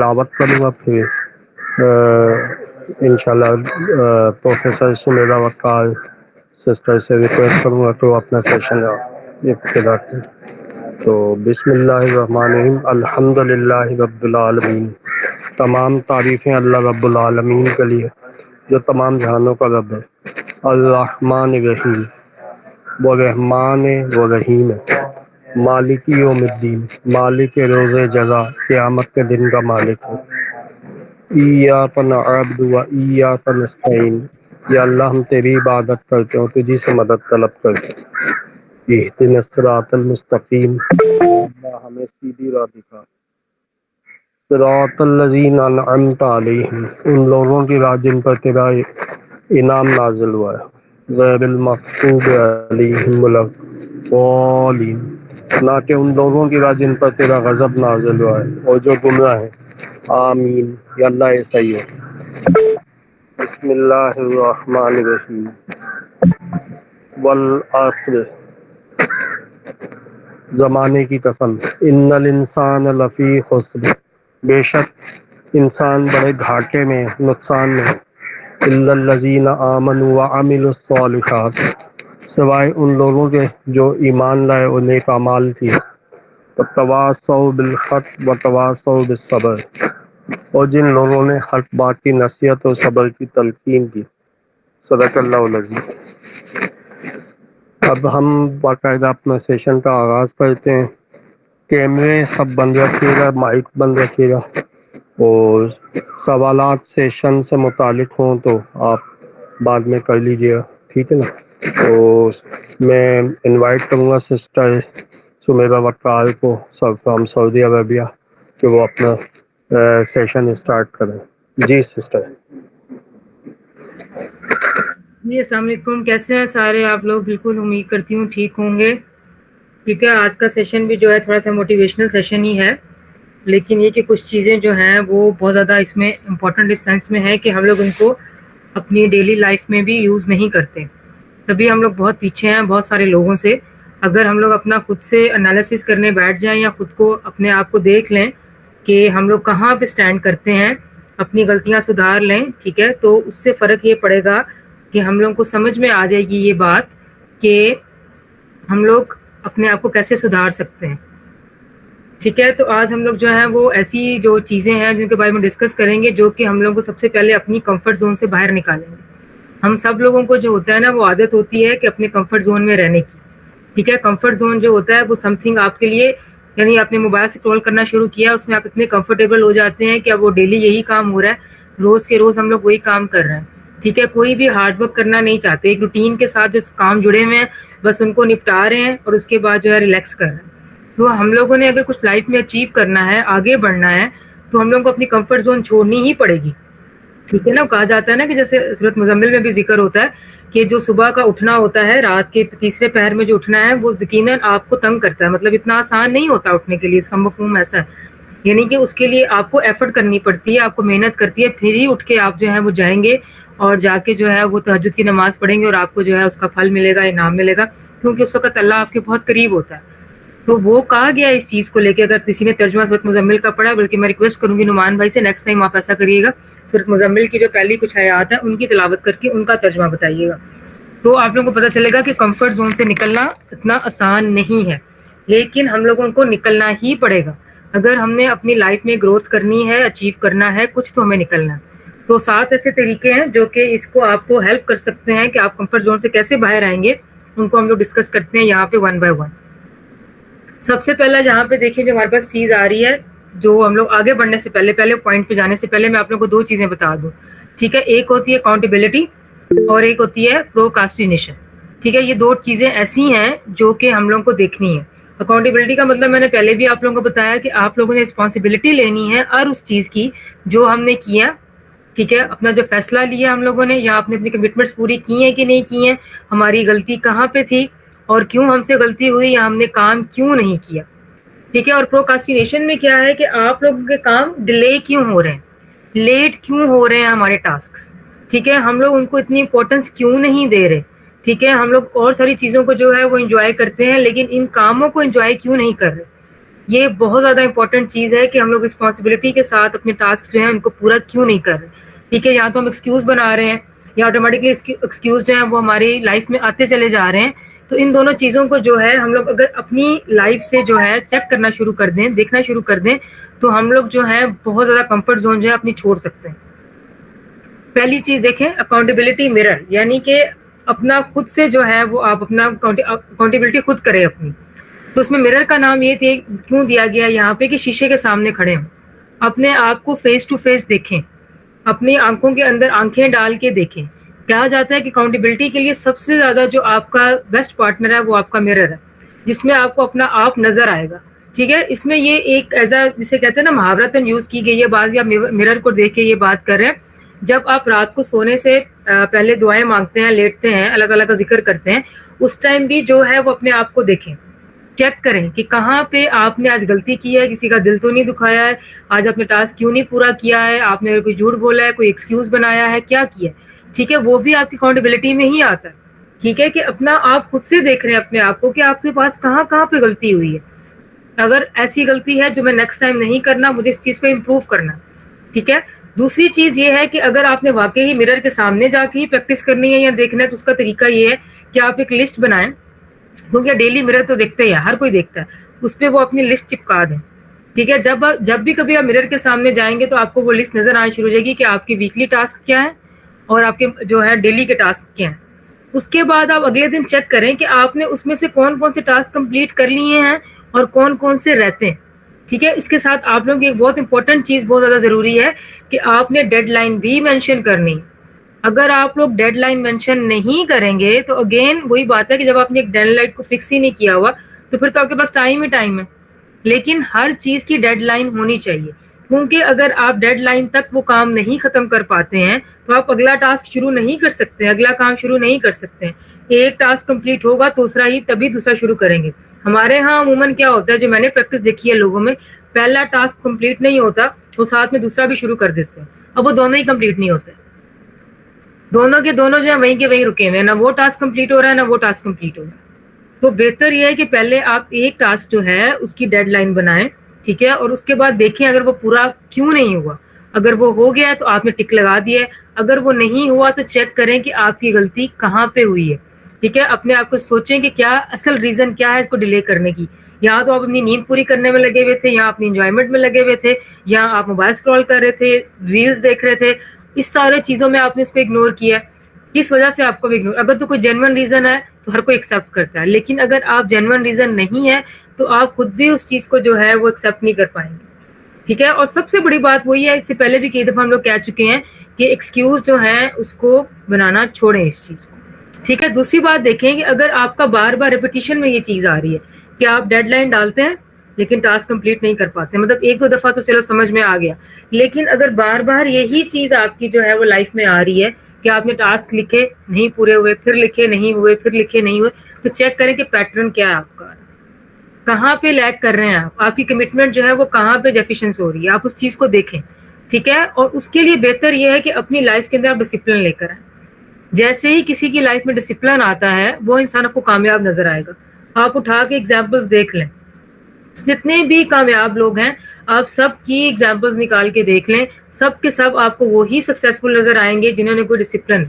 دعوت کروں گا، پھر انشاءاللہ پروفیسر سمیرہ وقال سسٹر سے ریکویسٹ کروں گا تو اپنا سیشن ابتدا کریں۔ تو بسم اللہ الرحمن الرحیم، الحمد للہ رب العالمین، تمام تعریفیں اللہ رب العالمین کے لیے جو تمام جہانوں کا رب ہے۔ الرحمن الرحیم، وہ رحمان ہے، وہ رحیم ہے۔ مالک یوم الدین، مالک روز جزا، قیامت کے دن کا مالک ہے۔ ایاک نعبد و ایاک نستعین، یا اللہ ہم تیری عبادت کرتے ہیں، تجھی سے مدد طلب کرتے ہیں۔ اہدنا الصراط المستقیم، اللہ ہمیں سیدھی راہ دکھا۔ صراط الذین انعمت علیہم، ان لوگوں کی راہ جن پر تیرا انعام نازل ہوا ہے۔ غیر المغضوب علیہم ولا الضالین، نہ کہ ان لوگوں کی راہ جن پر تیرا غضب نازل ہوا ہے اور جو گمراہ ہیں۔ آمین، یا اللہ ایسا ہی ہے۔ بسم اللہ الرحمن الرحیم، والعصر، زمانے کی قسم، ان الانسان لفی خسر، بے شک انسان بڑے گھاٹے میں، نقصان میں۔ الا الذین آمنوا وعملوا الصالحات، سوائے ان لوگوں کے جو ایمان لائے اور نیک اعمال کیے۔ وتواصوا بالحق وتواصوا بالصبر، اور جن لوگوں نے حق بات کی نصیحت اور صبر کی تلقین کی۔ صدق اللہ العظیم۔ اب ہم باقاعدہ اپنا سیشن کا آغاز کرتے ہیں۔ کیمرے سب بند رکھیے گا، مائک بند رکھیے گا، اور سوالات سیشن سے متعلق ہوں تو آپ بعد میں کر لیجیے گا، ٹھیک ہے نا؟ تو میں انوائٹ کروں گا سسٹر سمیرہ وقال کو فرام سعودی عربیہ کہ وہ اپنا سیشن اسٹارٹ کریں۔ جی سسٹر۔ جی السلام علیکم، کیسے ہیں سارے آپ لوگ؟ بالکل امید کرتی ہوں ٹھیک ہوں گے، ٹھیک ہے۔ آج کا سیشن بھی جو ہے تھوڑا سا موٹیویشنل سیشن ہی ہے، لیکن یہ کہ کچھ چیزیں جو ہیں وہ بہت زیادہ اس میں امپورٹنٹ اس سینس میں ہے کہ ہم لوگ ان کو اپنی ڈیلی لائف میں بھی یوز نہیں کرتے، تبھی ہم لوگ بہت پیچھے ہیں بہت سارے لوگوں سے۔ اگر ہم لوگ اپنا خود سے انالیسس کرنے بیٹھ جائیں یا خود کو اپنے آپ کو دیکھ لیں کہ ہم لوگ کہاں پہ سٹینڈ کرتے ہیں، اپنی غلطیاں سدھار لیں، ٹھیک ہے، تو اس سے فرق یہ پڑے گا کہ ہم لوگوں کو سمجھ میں آ جائے گی یہ بات کہ ہم لوگ اپنے آپ کو کیسے سدھار سکتے ہیں، ٹھیک ہے۔ تو آج ہم لوگ جو ہیں وہ ایسی جو چیزیں ہیں جن کے بارے میں ڈسکس کریں گے جو کہ ہم لوگوں کو سب سے پہلے اپنی کمفرٹ زون سے باہر نکالیں گے۔ ہم سب لوگوں کو جو ہوتا ہے نا وہ عادت ہوتی ہے کہ اپنے کمفرٹ زون میں رہنے کی، ٹھیک ہے۔ کمفرٹ زون جو ہوتا ہے وہ سم تھنگ آپ کے لیے، یعنی آپ نے موبائل سے اسکرول کرنا شروع کیا، اس میں آپ اتنے کمفرٹیبل ہو جاتے ہیں کہ اب وہ ڈیلی یہی کام ہو رہا ہے، روز کے روز ہم لوگ وہی کام کر رہے ہیں، ٹھیک ہے۔ کوئی بھی ہارڈ ورک کرنا نہیں چاہتے، ایک روٹین کے ساتھ جو کام جڑے ہوئے ہیں بس ان کو نپٹا رہے ہیں اور اس کے بعد جو ہے ریلیکس کر رہے ہیں۔ تو ہم لوگوں نے اگر کچھ لائف میں اچیو کرنا ہے، آگے بڑھنا ہے، تو ہم لوگوں کو اپنی کمفرٹ زون چھوڑنی ہی پڑے گی، ٹھیک ہے نا۔ کہا جاتا ہے نا کہ جیسے سورۃ مزمل میں بھی ذکر ہوتا ہے کہ جو صبح کا اٹھنا ہوتا ہے، رات کے تیسرے پہر میں جو اٹھنا ہے وہ یقیناً آپ کو تنگ کرتا ہے، مطلب اتنا آسان نہیں ہوتا اٹھنے کے لیے، اس کا مفہوم ایسا ہے، یعنی کہ اس کے لیے آپ کو ایفرٹ کرنی پڑتی ہے، آپ کو محنت کرتی ہے، پھر ہی اٹھ کے آپ جو ہے وہ جائیں گے اور جا کے جو ہے وہ تہجد کی نماز پڑھیں گے اور آپ کو جو ہے اس کا پھل ملے گا، انعام ملے گا، کیونکہ اس وقت اللہ آپ کے بہت قریب ہوتا ہے۔ تو وہ کہا گیا اس چیز کو لے کے، اگر کسی نے ترجمہ سورۃ مزمل کا پڑھا، بلکہ میں ریکویسٹ کروں گی نعمان بھائی سے نیکسٹ ٹائم آپ ایسا کریے گا، سورۃ مزمل کی جو پہلی کچھ آیات ہیں ان کی تلاوت کر کے ان کا ترجمہ بتائیے گا، تو آپ لوگوں کو پتہ چلے گا کہ کمفرٹ زون سے نکلنا اتنا آسان نہیں ہے، لیکن ہم لوگوں کو نکلنا ہی پڑے گا اگر ہم نے اپنی لائف میں گروتھ کرنی ہے، اچیو کرنا ہے کچھ، تو ہمیں نکلنا ہے۔ تو 7 ایسے طریقے ہیں جو کہ اس کو آپ کو ہیلپ کر سکتے ہیں کہ آپ کمفرٹ زون سے کیسے باہر آئیں گے، ان کو ہم لوگ ڈسکس کرتے ہیں یہاں پہ ون بائی ون۔ سب سے پہلا جہاں پہ دیکھیں جو ہمارے پاس چیز آ رہی ہے، جو ہم لوگ آگے بڑھنے سے پہلے پوائنٹ پہ جانے سے پہلے میں آپ لوگوں کو 2 چیزیں بتا دوں، ٹھیک ہے۔ ایک ہوتی ہے اکاؤنٹیبلٹی اور ایک ہوتی ہے پروکاسٹینیشن، ٹھیک ہے۔ یہ 2 چیزیں ایسی ہیں جو کہ ہم لوگوں کو دیکھنی ہے۔ اکاؤنٹیبلٹی کا مطلب میں نے پہلے بھی آپ لوگوں کو بتایا کہ آپ لوگوں نے رسپانسبلٹی لینی ہے ہر اس چیز کی جو ہم نے کیا، ٹھیک ہے۔ اپنا جو فیصلہ لیا ہم لوگوں نے، یا آپ نے اپنی کمٹمنٹس پوری کی ہیں کہ نہیں کی ہیں، ہماری غلطی کہاں پہ تھی اور کیوں ہم سے غلطی ہوئی یا ہم نے کام کیوں نہیں کیا، ٹھیک ہے۔ اور پروکاسٹینیشن میں کیا ہے کہ آپ لوگوں کے کام ڈیلے کیوں ہو رہے ہیں، لیٹ کیوں ہو رہے ہیں ہمارے ٹاسکس، ٹھیک ہے۔ ہم لوگ ان کو اتنی امپورٹنس کیوں نہیں دے رہے، ٹھیک ہے۔ ہم لوگ اور ساری چیزوں کو جو ہے وہ انجوائے کرتے ہیں لیکن ان کاموں کو انجوائے کیوں نہیں کر رہے، یہ بہت زیادہ امپورٹنٹ چیز ہے کہ ہم لوگ رسپانسبلٹی کے ساتھ اپنے ٹاسک جو ہیں ان کو پورا کیوں نہیں کر رہے. ٹھیک ہے, یا تو ہم ایکسکیوز بنا رہے ہیں یا آٹومیٹکلی ایکسکیوز جو ہیں وہ ہماری لائف میں آتے چلے جا رہے ہیں. تو ان دونوں چیزوں کو جو ہے ہم لوگ اگر اپنی لائف سے جو ہے چیک کرنا شروع کر دیں, دیکھنا شروع کر دیں, تو ہم لوگ جو ہے بہت زیادہ کمفرٹ زون جو ہے اپنی چھوڑ سکتے ہیں. پہلی چیز دیکھیں, اکاؤنٹیبلٹی مرر, یعنی کہ اپنا خود سے جو ہے وہ آپ اپنا اکاؤنٹیبلٹی خود کریں اپنی. تو اس میں مرر کا نام یہ کیوں دیا گیا یہاں پہ کہ شیشے کے سامنے کھڑے ہوں, اپنے آپ کو فیس ٹو فیس دیکھیں, اپنی آنکھوں کے اندر آنکھیں ڈال کے دیکھیں. کہا جاتا ہے کہ اکاؤنٹیبلٹی کے لیے سب سے زیادہ جو آپ کا بیسٹ پارٹنر ہے وہ آپ کا مرر ہے, جس میں آپ کو اپنا آپ نظر آئے گا. ٹھیک ہے, اس میں یہ ایک ایسا جسے کہتے ہیں نا محاورتاً یوز کی گئی ہے, بعض یا مرر کو دیکھ کے یہ بات کر رہے ہیں. جب آپ رات کو سونے سے پہلے دعائیں مانگتے ہیں, لیٹتے ہیں, اللہ تعالیٰ کا ذکر کرتے ہیں, اس ٹائم بھی جو ہے وہ اپنے آپ کو دیکھیں, چیک کریں کہ کہاں پہ آپ نے آج غلطی کی ہے, کسی کا دل تو نہیں دکھایا ہے, آج آپ نے ٹاسک کیوں نہیں پورا کیا ہے, آپ نے کوئی جھوٹ بولا ہے, کوئی ایکسکیوز بنایا ہے, کیا کیا ہے. ٹھیک ہے, وہ بھی آپ کی اکاؤنٹیبلٹی میں ہی آتا ہے. ٹھیک ہے, کہ اپنا آپ خود سے دیکھ رہے ہیں اپنے آپ کو کہ آپ کے پاس کہاں کہاں پہ غلطی ہوئی ہے. اگر ایسی غلطی ہے جو میں نیکسٹ ٹائم نہیں کرنا, مجھے اس چیز کو امپروو کرنا. ٹھیک ہے, دوسری چیز یہ ہے کہ اگر آپ نے واقعی مرر کے سامنے جا کے ہی پریکٹس کرنی ہے یا دیکھنا ہے, تو اس کا طریقہ یہ ہے کہ آپ ایک لسٹ بنائیں, کیونکہ ڈیلی مرر تو دیکھتے ہی ہے, ہر کوئی دیکھتا ہے, اس پہ وہ اپنی لسٹ چپکا دیں. ٹھیک ہے, جب بھی کبھی آپ مرر کے سامنے جائیں گے تو آپ کو وہ لسٹ نظر آنا شروع ہو جائے گی کہ آپ کی ویکلی ٹاسک کیا ہے اور آپ کے جو ہے ڈیلی کے ٹاسک کیا ہیں. اس کے بعد آپ اگلے دن چیک کریں کہ آپ نے اس میں سے کون کون سے ٹاسک کمپلیٹ کر لیے ہیں اور کون کون سے رہتے ہیں. ٹھیک ہے, اس کے ساتھ آپ لوگوں کی ایک بہت امپورٹنٹ چیز بہت زیادہ ضروری ہے کہ آپ نے ڈیڈ لائن بھی مینشن کرنی. اگر آپ لوگ ڈیڈ لائن مینشن نہیں کریں گے تو اگین وہی بات ہے کہ جب آپ نے ایک ڈیڈ لائن کو فکس ہی نہیں کیا ہوا تو پھر تو آپ کے پاس ٹائم ہی ٹائم ہے. لیکن ہر چیز کی ڈیڈ لائن ہونی چاہیے, کیونکہ اگر آپ ڈیڈ لائن تک وہ کام نہیں ختم کر پاتے ہیں تو آپ اگلا ٹاسک شروع نہیں کر سکتے, اگلا کام شروع نہیں کر سکتے. ایک ٹاسک کمپلیٹ ہوگا دوسرا ہی تبھی دوسرا شروع کریں گے. ہمارے ہاں عموماً کیا ہوتا ہے, جو میں نے پریکٹس دیکھی ہے لوگوں میں, پہلا ٹاسک کمپلیٹ نہیں ہوتا وہ ساتھ میں دوسرا بھی شروع کر دیتے ہیں, اب وہ دونوں ہی کمپلیٹ نہیں ہوتے, دونوں کے دونوں جو ہے وہیں کے وہیں رکے ہوئے ہیں, نہ وہ ٹاسک کمپلیٹ ہو رہا ہے نہ وہ ٹاسک کمپلیٹ ہو رہا ہے. تو بہتر یہ ہے کہ پہلے آپ ایک ٹاسک جو ہے اس کی ڈیڈ لائن بنائیں. ٹھیک ہے, اور اس کے بعد دیکھیں اگر وہ پورا کیوں نہیں ہوا. اگر وہ ہو گیا تو آپ نے ٹک لگا دیا ہے, اگر وہ نہیں ہوا تو چیک کریں کہ آپ کی غلطی کہاں پہ ہوئی ہے. ٹھیک ہے, اپنے آپ کو سوچیں کہ کیا اصل ریزن کیا ہے اس کو ڈیلے کرنے کی. یا تو آپ اپنی نیند پوری کرنے میں لگے ہوئے تھے, یا اپنی انجوائمنٹ میں لگے ہوئے تھے, یا آپ موبائل اسکرول کر رہے تھے, ریلز دیکھ رہے تھے. اس سارے چیزوں میں آپ نے اس کو اگنور کیا ہے, کس وجہ سے آپ کو بھی اگنور. اگر تو کوئی جینون ریزن ہے تو ہر کوئی ایکسیپٹ کرتا ہے, لیکن اگر آپ جینون ریزن نہیں ہے تو آپ خود بھی اس چیز کو جو ہے وہ ایکسیپٹ نہیں کر پائیں گے. ٹھیک ہے, اور سب سے بڑی بات وہی ہے, اس سے پہلے بھی کئی دفعہ ہم لوگ کہہ چکے ہیں کہ ایکسکیوز جو ہیں اس کو بنانا چھوڑیں اس چیز کو. ٹھیک ہے, دوسری بات دیکھیں کہ اگر آپ کا بار بار ریپیٹیشن میں یہ چیز آ رہی ہے کہ آپ ڈیڈ لائن ڈالتے ہیں لیکن ٹاسک کمپلیٹ نہیں کر پاتے, مطلب ایک دو دفعہ تو چلو سمجھ میں آ گیا, لیکن اگر بار بار یہی چیز آپ کی جو ہے وہ لائف میں آ رہی ہے کہ آپ نے ٹاسک لکھے نہیں پورے ہوئے, پھر لکھے نہیں ہوئے, پھر لکھے نہیں ہوئے, تو چیک کریں کہ پیٹرن کیا ہے آپ کا, کہاں پہ لیگ کر رہے ہیں آپ کی کمٹمنٹ جو ہے وہ کہاں پہ ڈیفیشنس ہو رہی ہے, آپ اس چیز کو دیکھیں. ٹھیک ہے, اور اس کے لیے بہتر یہ ہے کہ اپنی لائف کے اندر آپ ڈسپلن لے کر آئیں. جیسے ہی کسی کی لائف میں ڈسپلن آتا ہے وہ انسان آپ کو کامیاب نظر آئے گا. آپ اٹھا کے ایگزامپلس دیکھ لیں, جتنے بھی کامیاب لوگ ہیں آپ سب کی ایگزامپلس نکال کے دیکھ لیں, سب کے سب آپ کو وہی سکسیسفل نظر آئیں گے جنہوں نے کوئی ڈسپلن,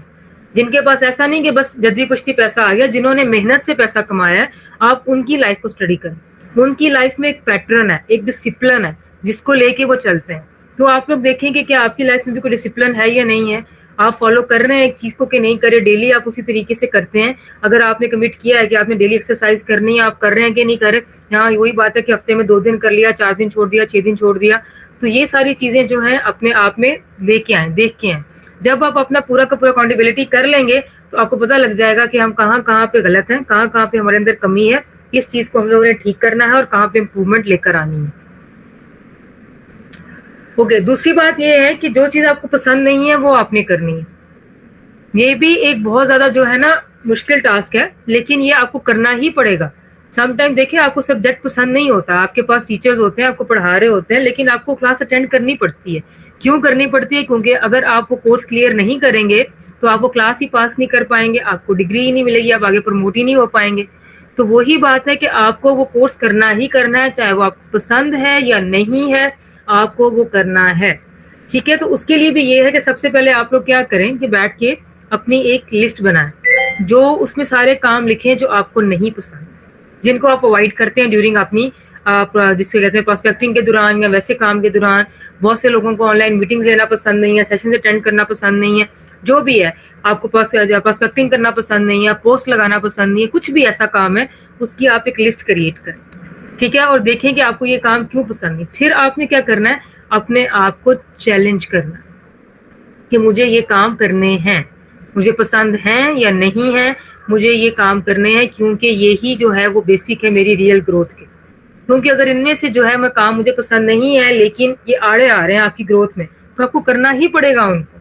جن کے پاس ایسا نہیں کہ بس جدی پشتی پیسہ آ گیا, جنہوں نے محنت سے پیسہ کمایا ہے. آپ ان کی لائف کو اسٹڈی کریں, ان کی لائف میں ایک پیٹرن ہے, ایک ڈسپلن ہے جس کو لے کے وہ چلتے ہیں. تو آپ لوگ دیکھیں کہ کیا آپ کی لائف میں بھی کوئی ڈسپلن ہے یا نہیں ہے, آپ فالو کر رہے ہیں ایک چیز کو کہ نہیں کرے, ڈیلی آپ اسی طریقے سے کرتے ہیں. اگر آپ نے کمٹ کیا ہے کہ آپ نے ڈیلی ایکسرسائز کرنی ہے, آپ کر رہے ہیں کہ نہیں کر رہے. یہاں وہی بات ہے کہ ہفتے میں 2 دن کر لیا, 4 دن چھوڑ دیا, 6 دن چھوڑ دیا, تو یہ ساری چیزیں جو ہیں اپنے آپ میں لے کے آئیں, دیکھ کے آئیں. جب آپ اپنا پورا کا پورا اکاؤنٹیبلٹی کر لیں گے تو آپ کو پتہ لگ جائے گا کہ ہم کہاں کہاں پہ غلط ہیں, کہاں کہاں پہ ہمارے اندر کمی ہے, کس چیز کو ہم لوگوں نے ٹھیک کرنا ہے اور کہاں پہ امپروومنٹ لے کر آنی ہے. اوکے, دوسری بات یہ ہے کہ جو چیز آپ کو پسند نہیں ہے وہ آپ نے کرنی ہے. یہ بھی ایک بہت زیادہ جو ہے نا مشکل ٹاسک ہے, لیکن یہ آپ کو کرنا ہی پڑے گا. سم ٹائم دیکھیں آپ کو سبجیکٹ پسند نہیں ہوتا, آپ کے پاس ٹیچرز ہوتے ہیں, آپ کو پڑھا رہے ہوتے ہیں, لیکن آپ کو کلاس اٹینڈ کرنی پڑتی ہے. کیوں کرنی پڑتی ہے؟ کیونکہ اگر آپ وہ کورس کلیئر نہیں کریں گے تو آپ وہ کلاس ہی پاس نہیں کر پائیں گے, آپ کو ڈگری ہی نہیں ملے گی, آپ آگے پروموٹ ہی نہیں ہو پائیں گے. تو وہی بات ہے کہ آپ کو وہ کورس کرنا ہی کرنا ہے، چاہے وہ آپ کو پسند ہے یا نہیں ہے، آپ کو وہ کرنا ہے، ٹھیک ہے. تو اس کے لیے بھی یہ ہے کہ سب سے پہلے آپ لوگ کیا کریں کہ بیٹھ کے اپنی ایک لسٹ بنائیں، جو اس میں سارے کام لکھیں جو آپ کو نہیں پسند، جن کو آپ اوائڈ کرتے ہیں ڈیورنگ اپنی آپ جس سے کہتے ہیں پراسپیکٹنگ کے دوران یا ویسے کام کے دوران. بہت سے لوگوں کو آن لائن میٹنگز لینا پسند نہیں ہے، سیشنز اٹینڈ کرنا پسند نہیں ہے، جو بھی ہے آپ کو پراسپیکٹنگ کرنا پسند نہیں ہے، پوسٹ لگانا پسند نہیں ہے، کچھ بھی ایسا کام ہے اس کی آپ ایک لسٹ کریٹ کریں، ٹھیک ہے، اور دیکھیں کہ آپ کو یہ کام کیوں پسند نہیں. پھر آپ نے کیا کرنا ہے، اپنے آپ کو چیلنج کرنا کہ مجھے یہ کام کرنے ہیں، مجھے پسند ہیں یا نہیں ہیں، مجھے یہ کام کرنے ہیں، کیونکہ یہی جو ہے وہ بیسک ہے میری ریئل گروتھ کے. کیونکہ اگر ان میں سے جو ہے میں کام مجھے پسند نہیں ہے لیکن یہ آڑے آ رہے ہیں آپ کی گروتھ میں، تو آپ کو کرنا ہی پڑے گا ان کو،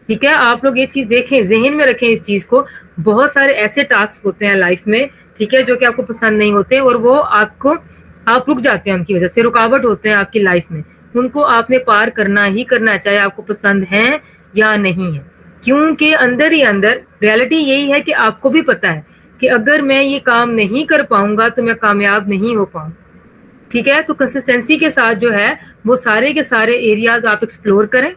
ٹھیک ہے. آپ لوگ یہ چیز دیکھیں، ذہن میں رکھیں اس چیز کو. بہت سارے ایسے ٹاسک ہوتے ہیں لائف میں، ٹھیک ہے، جو کہ آپ کو پسند نہیں ہوتے اور وہ آپ رک جاتے ہیں، ان کی وجہ سے رکاوٹ ہوتے ہیں آپ کی لائف میں. ان کو آپ نے پار کرنا ہی کرنا ہے، چاہے آپ کو پسند ہیں یا نہیں ہے. کیونکہ اندر ہی اندر ریالٹی یہی ہے کہ آپ کو بھی پتا ہے کہ اگر میں یہ کام نہیں کر پاؤں گا تو میں کامیاب نہیں ہو پاؤں، ٹھیک ہے. تو کنسسٹنسی کے ساتھ جو ہے وہ سارے کے سارے ایریاز آپ ایکسپلور کریں،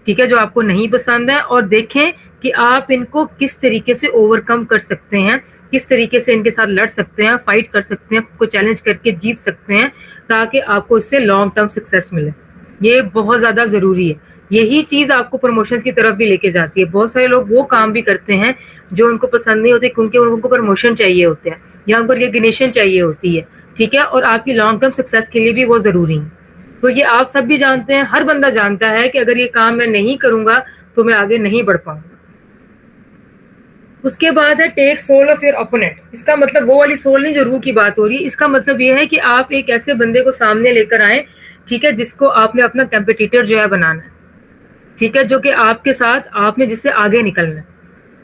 ٹھیک ہے، جو آپ کو نہیں پسند ہے، اور دیکھیں کہ آپ ان کو کس طریقے سے اوور کم کر سکتے ہیں، کس طریقے سے ان کے ساتھ لڑ سکتے ہیں، فائٹ کر سکتے ہیں، خود کو چیلنج کر کے جیت سکتے ہیں، تاکہ آپ کو اس سے لانگ ٹرم سکسیس ملے. یہ بہت زیادہ ضروری ہے. یہی چیز آپ کو پروموشنز کی طرف بھی لے کے جاتی ہے. بہت سارے لوگ وہ کام بھی کرتے ہیں جو ان کو پسند نہیں ہوتے کیونکہ ان کو پروموشن چاہیے ہوتے ہیں یا ان کو ریکگنیشن چاہیے ہوتی ہے، ٹھیک ہے، اور آپ کی لانگ ٹرم سکسیس کے لیے بھی وہ ضروری ہے. تو یہ آپ سب بھی جانتے ہیں، ہر بندہ جانتا ہے کہ اگر یہ کام میں نہیں کروں گا تو میں آگے نہیں بڑھ پاؤں گا. اس کے بعد ہے ٹیک سول آف یور اپوننٹ. اس کا مطلب وہ والی سول نہیں جو روح کی بات ہو رہی ہے، اس کا مطلب یہ ہے کہ آپ ایک ایسے بندے کو سامنے لے کر آئیں، ٹھیک ہے، جس کو آپ نے اپنا کمپٹیٹر جو ہے بنانا ہے، ٹھیک ہے، جو کہ آپ کے ساتھ آپ نے جس سے آگے نکلنا ہے،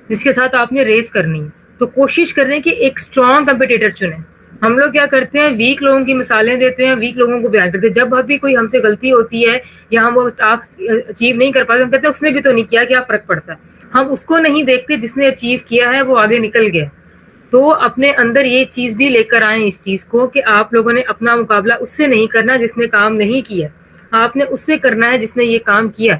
جس کے ساتھ آپ نے ریس کرنی ہے. تو کوشش کریں کہ ایک اسٹرانگ کمپٹیٹر چنیں. ہم لوگ کیا کرتے ہیں، ویک لوگوں کی مثالیں دیتے ہیں، ویک لوگوں کو بیان کرتے ہیں. جب ابھی کوئی ہم سے غلطی ہوتی ہے یا ہم وہ ٹاسک اچیو نہیں کر پاتے، ہم کہتے ہیں اس نے بھی تو نہیں کیا، کیا فرق پڑتا ہے. ہم اس کو نہیں دیکھتے جس نے اچیو کیا ہے، وہ آگے نکل گیا. تو اپنے اندر یہ چیز بھی لے کر آئیں اس چیز کو کہ آپ لوگوں نے اپنا مقابلہ اس سے نہیں کرنا جس نے کام نہیں کیا، آپ نے اس سے کرنا ہے جس نے یہ کام کیا.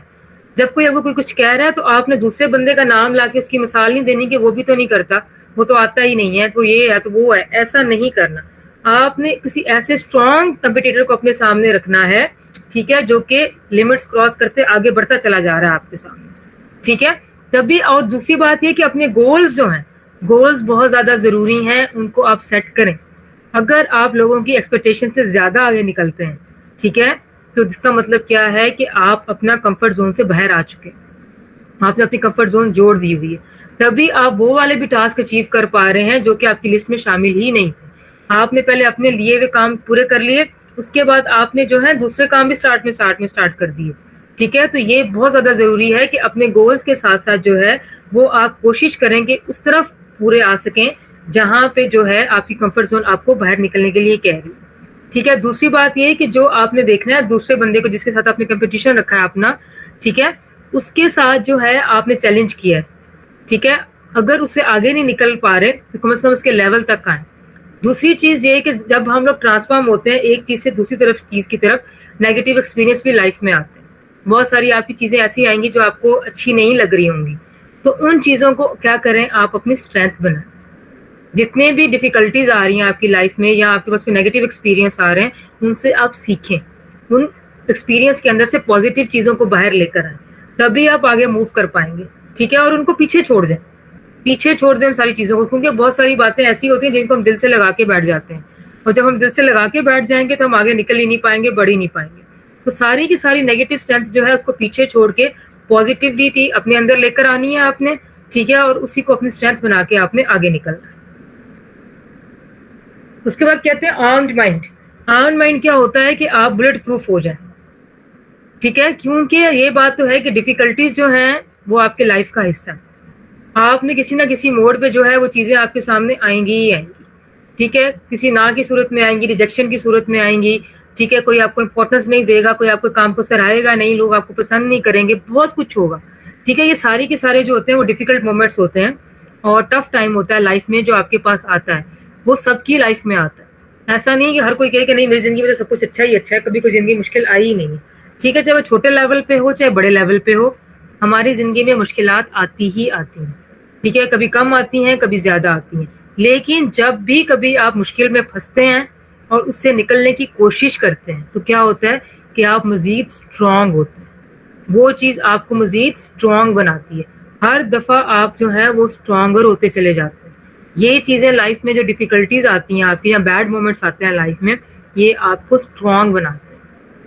جب کوئی اگر کوئی کچھ کہہ رہا ہے تو آپ نے دوسرے بندے کا نام لا کے اس کی مثال نہیں دینی کہ وہ بھی تو نہیں کرتا، وہ تو آتا ہی نہیں ہے، تو یہ ہے تو وہ ہے، ایسا نہیں کرنا. آپ نے کسی ایسے اسٹرانگ کمپٹیٹر کو اپنے سامنے رکھنا ہے، ٹھیک ہے، جو کہ لمٹس کراس کرتے آگے بڑھتا چلا جا رہا ہے آپ کے سامنے، ٹھیک ہے. تبھی. اور دوسری بات یہ کہ اپنے گولز جو ہیں، گولز بہت زیادہ ضروری ہیں، ان کو آپ سیٹ کریں. اگر آپ لوگوں کی ایکسپیکٹیشن سے زیادہ آگے نکلتے ہیں، ٹھیک ہے، تو اس کا مطلب کیا ہے کہ آپ اپنا کمفرٹ زون سے باہر آ چکے ہیں، آپ نے اپنی کمفرٹ زون جوڑ دی ہوئی ہے. تبھی آپ وہ والے بھی ٹاسک اچیو کر پا رہے ہیں جو کہ آپ کی لسٹ میں شامل ہی نہیں تھے. آپ نے پہلے اپنے لیے ہوئے کام پورے کر لیے، اس کے بعد آپ نے جو ہے دوسرے کام بھی اسٹارٹ کر دیے، ٹھیک ہے. تو یہ بہت زیادہ ضروری ہے کہ اپنے گولز کے ساتھ ساتھ جو ہے وہ آپ کوشش کریں کہ اس طرف پورے آ سکیں جہاں پہ جو ہے آپ کی کمفرٹ زون آپ کو باہر نکلنے کے لیے کہہ رہی ہے، ٹھیک ہے. دوسری بات یہ کہ جو آپ نے دیکھنا ہے دوسرے بندے کو جس کے ساتھ آپ نے کمپٹیشن رکھا ہے اپنا، ٹھیک ہے، اس کے ساتھ جو ہے آپ نے چیلنج کیا ہے، ٹھیک ہے. اگر اس سے آگے نہیں نکل پا رہے تو کم از کم اس کے لیول تک آئیں. دوسری چیز یہ کہ جب ہم لوگ ٹرانسفارم ہوتے ہیں ایک چیز سے دوسری چیز کی طرف، نیگیٹو ایکسپیرینس بھی لائف میں آتے ہیں. بہت ساری آپ کی چیزیں ایسی آئیں گی جو آپ کو اچھی نہیں لگ رہی ہوں گی. تو ان چیزوں کو کیا کریں، آپ اپنی اسٹرینتھ بنائیں. جتنے بھی ڈیفیکلٹیز آ رہی ہیں آپ کی لائف میں یا آپ کے پاس کوئی نیگیٹو ایکسپیرینس آ رہے ہیں، ان سے آپ سیکھیں، ان ایکسپیرینس کے اندر سے پازیٹیو چیزوں کو باہر لے کر آئیں، تبھی آپ آگے موو کر پائیں گے، ٹھیک ہے. اور ان کو پیچھے چھوڑ دیں ان ساری چیزوں کو، کیونکہ بہت ساری باتیں ایسی ہوتی ہیں جن کو ہم دل سے لگا کے بیٹھ جاتے ہیں، اور جب ہم دل سے لگا کے بیٹھ جائیں گے تو ہم آگے نکل ہی نہیں پائیں گے، بڑھ ہی نہیں پائیں گے. تو ساری کی ساری نیگیٹو اسٹرینتھ جو ہے اس کو پیچھے چھوڑ کے پازیٹیوٹی اپنے اندر لے کر آنی ہے آپ نے، ٹھیک ہے، اور اسی کو اپنی اسٹرینتھ بنا کے آپ نے آگے نکلنا ہے. اس کے بعد کہتے ہیں آرمڈ مائنڈ. آرمڈ مائنڈ کیا ہوتا ہے کہ آپ بلٹ پروف ہو جائیں، ٹھیک ہے. کیونکہ یہ بات تو ہے کہ ڈیفیکلٹیز جو ہیں وہ آپ کے لائف کا حصہ ہے. آپ نے کسی نہ کسی موڑ پہ جو ہے وہ چیزیں آپ کے سامنے آئیں گی ہی آئیں گی، ٹھیک ہے. کسی نہ کی صورت میں آئیں گی، ریجیکشن کی صورت میں آئیں گی، ٹھیک ہے. کوئی آپ کو امپورٹنس نہیں دے گا، کوئی آپ کو کام کو سراہے گا نہیں، لوگ آپ کو پسند نہیں کریں گے، بہت کچھ ہوگا، ٹھیک ہے. یہ سارے کے سارے جو ہوتے ہیں وہ ڈیفیکلٹ مومنٹس ہوتے ہیں اور ٹف ٹائم ہوتا ہے لائف میں جو آپ کے پاس آتا ہے. وہ سب کی لائف میں آتا ہے. ایسا نہیں کہ ہر کوئی کہے کہ نہیں میری زندگی میں تو سب کچھ اچھا ہی اچھا ہے, کبھی کوئی زندگی مشکل آئی ہی نہیں ہے. ٹھیک ہے, چاہے وہ چھوٹے لیول پہ ہو چاہے بڑے لیول پہ ہو, ہماری زندگی میں مشکلات آتی ہی آتی ہیں. ٹھیک ہے, کبھی کم آتی ہیں کبھی زیادہ آتی ہیں, لیکن جب بھی کبھی آپ مشکل میں پھنستے ہیں اور اس سے نکلنے کی کوشش کرتے ہیں تو کیا ہوتا ہے کہ آپ مزید اسٹرانگ ہوتے ہیں. وہ چیز آپ کو مزید اسٹرانگ بناتی ہے. ہر دفعہ آپ جو ہے وہ اسٹرانگر ہوتے چلے جاتے ہیں. یہ چیزیں لائف میں جو ڈیفیکلٹیز آتی ہیں آپ کی یا بیڈ مومنٹس آتے ہیں لائف میں, یہ آپ کو اسٹرانگ بناتے ہیں.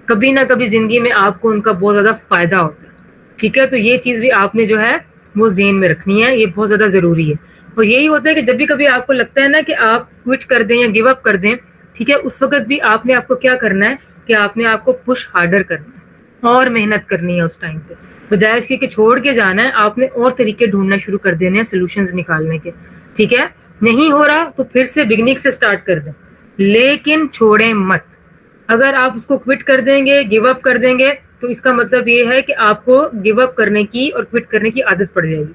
کبھی نہ کبھی زندگی میں آپ کو ان کا بہت زیادہ فائدہ ہوتا ہے. ٹھیک ہے, تو یہ چیز بھی آپ نے جو ہے وہ ذہن میں رکھنی ہے, یہ بہت زیادہ ضروری ہے. اور یہی ہوتا ہے کہ جب بھی کبھی آپ کو لگتا ہے نا کہ آپ کوئٹ کر دیں یا گیو اپ کر دیں, ٹھیک ہے, اس وقت بھی آپ نے آپ کو کیا کرنا ہے کہ آپ نے آپ کو پش ہارڈر کرنا ہے اور محنت کرنی ہے اس ٹائم پہ. بجائے اس کے کہ چھوڑ کے جانا ہے, آپ نے اور طریقے ڈھونڈنا شروع کر دینے ہیں سولوشنز نکالنے کے. ٹھیک ہے, نہیں ہو رہا تو پھر سے بگننگ سے سٹارٹ کر دیں, لیکن چھوڑیں مت. اگر آپ اس کو کوئٹ کر دیں گے, گیو اپ کر دیں گے, تو اس کا مطلب یہ ہے کہ آپ کو گیو اپ کرنے کی اور کوئٹ کرنے کی عادت پڑ جائے گی.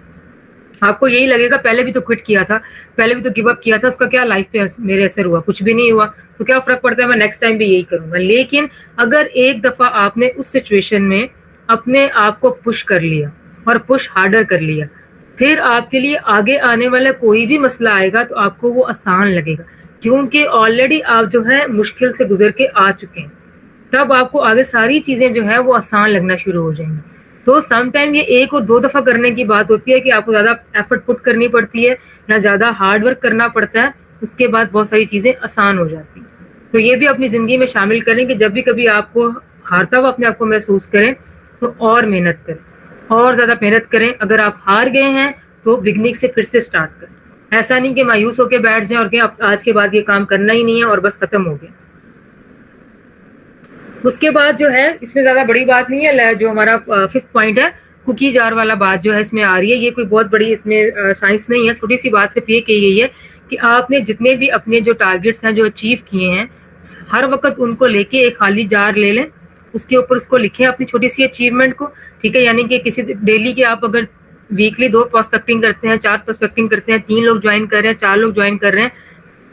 آپ کو یہی لگے گا پہلے بھی تو کوئٹ کیا تھا, پہلے بھی تو گیو اپ کیا تھا, اس کا کیا لائف پہ میرے اثر ہوا, کچھ بھی نہیں ہوا, تو کیا فرق پڑتا ہے, میں نیکسٹ ٹائم بھی یہی کروں گا. لیکن اگر ایک دفعہ آپ نے اس سچویشن میں اپنے آپ کو پش کر لیا اور پش ہارڈر کر لیا, پھر آپ کے لیے آگے آنے والا کوئی بھی مسئلہ آئے گا تو آپ کو وہ آسان لگے گا, کیونکہ آلریڈی آپ جو ہے مشکل سے گزر کے آ چکے ہیں. تب آپ کو آگے ساری چیزیں جو ہے وہ آسان لگنا شروع ہو جائیں گی. تو سم ٹائم یہ ایک اور دو دفعہ کرنے کی بات ہوتی ہے کہ آپ کو زیادہ ایفرٹ پٹ کرنی پڑتی ہے یا زیادہ ہارڈ ورک کرنا پڑتا ہے, اس کے بعد بہت ساری چیزیں آسان ہو جاتی ہیں. تو یہ بھی اپنی زندگی میں شامل کریں کہ جب بھی کبھی آپ کو ہارتا ہوا اپنے آپ کو محسوس کریں تو اور محنت کریں, اور زیادہ محنت کریں. اگر آپ ہار گئے ہیں تو بگننگ سے پھر سے سٹارٹ کریں. ایسا نہیں کہ مایوس ہو کے بیٹھ جائیں اور کہ آج کے بعد یہ کام کرنا ہی نہیں ہے اور بس ختم ہو گیا. اس کے بعد جو ہے اس میں زیادہ بڑی بات نہیں ہے, جو ہمارا 5th پوائنٹ ہے کوکی جار والا بات جو ہے اس میں آ رہی ہے, یہ کوئی بہت بڑی اس میں سائنس نہیں ہے, چھوٹی سی بات صرف یہ کہی گئی ہے کہ آپ نے جتنے بھی اپنے جو ٹارگیٹس ہیں جو اچیو کیے ہیں, ہر وقت ان کو لے کے ایک خالی جار لے لیں, اس کے اوپر اس کو لکھیں اپنی چھوٹی سی اچیومنٹ کو. ٹھیک ہے, یعنی کہ کسی ڈیلی کے آپ اگر ویکلی 2 پراسپیکٹنگ کرتے ہیں, 4 پراسپیکٹنگ کرتے ہیں, 3 لوگ جوائن کر رہے ہیں, 4 لوگ جوائن کر رہے ہیں,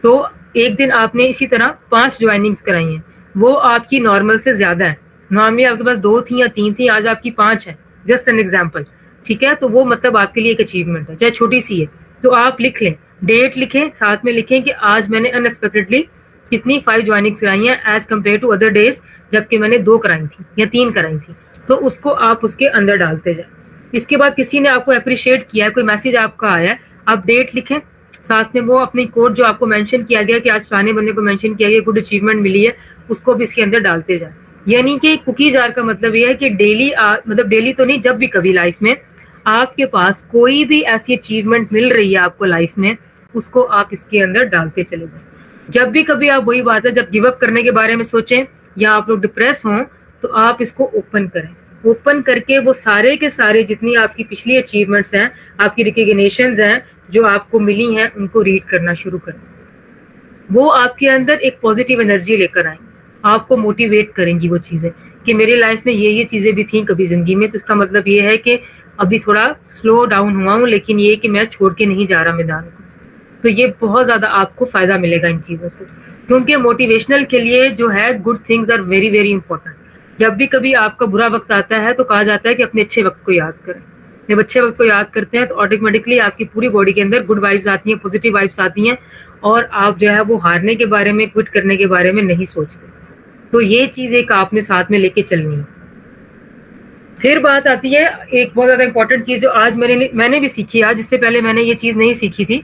تو ایک دن آپ نے اسی طرح 5 جوائننگس کرائی ہیں, وہ آپ کی نارمل سے زیادہ ہے. نارملی آپ کے پاس 2 تھیں یا 3 تھیں, آج آپ کی 5 ہیں, جسٹ این ایگزامپل. ٹھیک ہے, تو وہ مطلب آپ کے لیے ایک اچیومنٹ ہے, چاہے چھوٹی سی ہے. تو آپ لکھ لیں, ڈیٹ لکھیں, ساتھ میں لکھیں کہ آج میں نے ان ایکسپیکٹڈلی کتنی 5 جوائننگس کرائی ہیں as compared to other days, جبکہ میں نے 2 کرائی تھیں یا 3 کرائی تھیں. تو اس کو آپ اس کے اندر ڈالتے جائیں. اس کے بعد کسی نے آپ کو اپریشیٹ کیا ہے, کوئی میسج آپ کا آیا ہے, آپ ڈیٹ لکھیں, ساتھ میں وہ اپنی کوڈ جو آپ کو مینشن کیا گیا کہ آج فلانے بندے کو مینشن کیا گیا, گڈ اچیومنٹ ملی ہے, اس کو بھی اس کے اندر ڈالتے جائیں. یعنی کہ کوکی جار کا مطلب یہ ہے کہ ڈیلی, مطلب ڈیلی تو نہیں, جب بھی کبھی لائف میں آپ کے پاس کوئی بھی ایسی اچیومنٹ مل رہی ہے آپ کو لائف میں, اس کو آپ اس کے اندر ڈالتے چلے جائیں. جب بھی کبھی آپ, وہی بات ہے, جب گیو اپ کرنے کے بارے میں سوچیں یا آپ لوگ ڈپریس ہوں تو آپ اس کو اوپن کریں. اوپن کر کے وہ سارے کے سارے جتنی آپ کی پچھلی اچیومنٹس ہیں, آپ کی ریکگنیشنز ہیں جو آپ کو ملی ہیں, ان کو ریڈ کرنا شروع کریں. وہ آپ کے اندر ایک پازیٹیو انرجی لے کر آئیں, آپ کو موٹیویٹ کریں گی وہ چیزیں کہ میری لائف میں یہ چیزیں بھی تھیں کبھی زندگی میں, تو اس کا مطلب یہ ہے کہ ابھی تھوڑا سلو ڈاؤن ہوا ہوں, لیکن یہ کہ میں چھوڑ کے نہیں جا رہا میدان کو. تو یہ بہت زیادہ آپ کو فائدہ ملے گا ان چیزوں سے, کیونکہ موٹیویشنل کے لیے جو ہے good things are very very important. جب بھی کبھی آپ کا برا وقت آتا ہے تو کہا جاتا ہے کہ اپنے اچھے وقت کو یاد کریں. جب اچھے وقت کو یاد کرتے ہیں تو آٹومیٹکلی آپ کی پوری باڈی کے اندر گڈ وائبس آتی ہیں, پازیٹیو وائبس آتی ہیں, اور آپ جو ہے وہ ہارنے کے بارے میں, کوئٹ کرنے کے بارے میں نہیں سوچتے. تو یہ چیز ایک آپ نے ساتھ میں لے کے چلنی ہے. پھر بات آتی ہے ایک بہت زیادہ امپورٹنٹ چیز جو آج میں نے بھی سیکھی ہے, جس سے پہلے میں نے یہ چیز نہیں سیکھی تھی.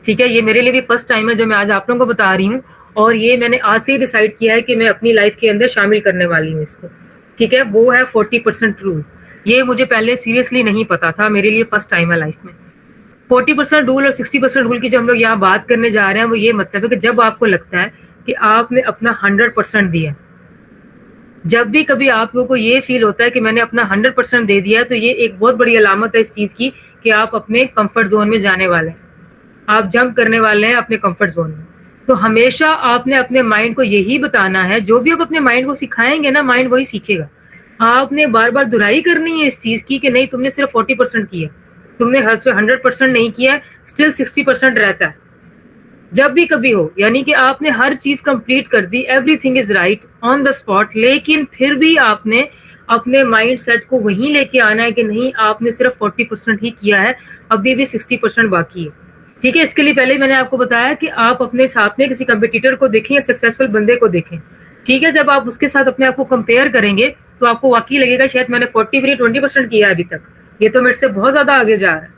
ٹھیک ہے, یہ میرے لیے بھی فرسٹ ٹائم ہے جو میں آج آپ لوگوں کو بتا رہی ہوں, اور یہ میں نے آج سے ہی ڈیسائیڈ کیا ہے کہ میں اپنی لائف کے اندر شامل کرنے والی ہوں اس کو. ٹھیک ہے, وہ ہے 40% رول. یہ مجھے پہلے سیریسلی نہیں پتا تھا, میرے لیے فرسٹ ٹائم ہے لائف میں. 40% رول اور 60% رول کی جو ہم لوگ یہاں بات کرنے جا رہے ہیں, وہ یہ مطلب ہے کہ جب آپ کو لگتا ہے کہ آپ نے اپنا 100% دیا, جب بھی کبھی آپ لوگوں کو یہ فیل ہوتا ہے کہ میں نے اپنا 100% دے دیا, تو یہ ایک بہت بڑی علامت ہے اس چیز کی کہ آپ اپنے کمفرٹ زون میں جانے والے ہیں, آپ جمپ کرنے والے ہیں اپنے کمفرٹ زون میں. تو ہمیشہ آپ نے اپنے مائنڈ کو یہی بتانا ہے, جو بھی آپ اپنے مائنڈ کو سکھائیں گے نا, مائنڈ وہی سیکھے گا. آپ نے بار بار دہرائی کرنی ہے اس چیز کی کہ نہیں تم نے صرف 40% کیا, تم نے 100% نہیں کیا, اسٹل 60% رہتا ہے. جب بھی کبھی ہو، یعنی کہ آپ نے ہر چیز کمپلیٹ کر دی، everything is right on the spot, لیکن پھر بھی آپ نے اپنے مائنڈ سیٹ کو وہیں لے کے آنا ہے کہ نہیں، آپ نے صرف 40% ہی کیا ہے، ابھی بھی 60% باقی ہے. ٹھیک ہے، اس کے لیے پہلے میں نے آپ کو بتایا کہ آپ اپنے ساتھ میں کسی کمپٹیٹر کو دیکھیں یا سکسیسفل بندے کو دیکھیں. ٹھیک ہے، جب آپ اس کے ساتھ اپنے آپ کو کمپیئر کریں گے تو آپ کو واقعی لگے گا شاید میں نے 40 بھی نہیں 20% کیا ہے ابھی تک، یہ تو میرے سے بہت زیادہ آگے جا رہا ہے.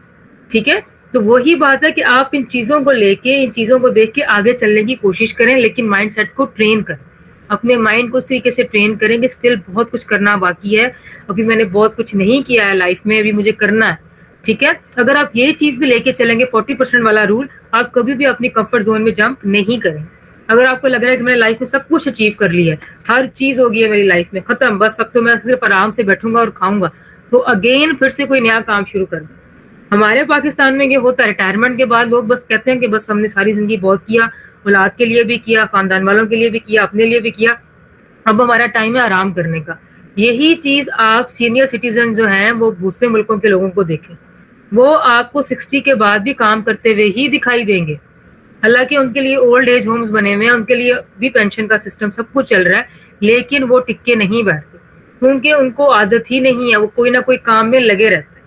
ٹھیک ہے، تو وہی بات ہے کہ آپ ان چیزوں کو لے کے، ان چیزوں کو دیکھ کے آگے چلنے کی کوشش کریں، لیکن مائنڈ سیٹ کو ٹرین کریں، اپنے مائنڈ کو اس طریقے سے ٹرین کریں کہ اسٹل بہت کچھ کرنا باقی ہے، ابھی میں نے بہت کچھ نہیں کیا ہے لائف میں، ابھی مجھے کرنا ہے. ٹھیک ہے، اگر آپ یہ چیز بھی لے کے چلیں گے 40% والا رول، آپ کبھی بھی اپنی کمفرٹ زون میں جمپ نہیں کریں. اگر آپ کو لگ رہا ہے کہ میں نے لائف میں سب کچھ اچیو کر لیا ہے، ہر چیز ہو گئی ہے میری لائف میں ختم، بس اب تو میں صرف آرام سے بیٹھوں گا اور کھاؤں گا، تو اگین پھر سے کوئی نیا کام شروع کر دیں. ہمارے پاکستان میں یہ ہوتا ہے، ریٹائرمنٹ کے بعد لوگ بس کہتے ہیں کہ بس ہم نے ساری زندگی بہت کیا، اولاد کے لیے بھی کیا، خاندان والوں کے لیے بھی کیا، اپنے لیے بھی کیا، اب ہمارا ٹائم ہے آرام کرنے کا. یہی چیز آپ سینئر سٹیزن جو ہیں وہ دوسرے ملکوں کے لوگوں کو دیکھیں، وہ آپ کو 60 کے بعد بھی کام کرتے ہوئے ہی دکھائی دیں گے. حالانکہ ان کے لیے اولڈ ایج ہومز بنے ہوئے ہیں، ان کے لیے بھی پینشن کا سسٹم سب کچھ چل رہا ہے، لیکن وہ ٹکے نہیں بیٹھتے کیونکہ ان کو عادت ہی نہیں ہے، وہ کوئی نہ کوئی کام میں لگے رہتے ہیں.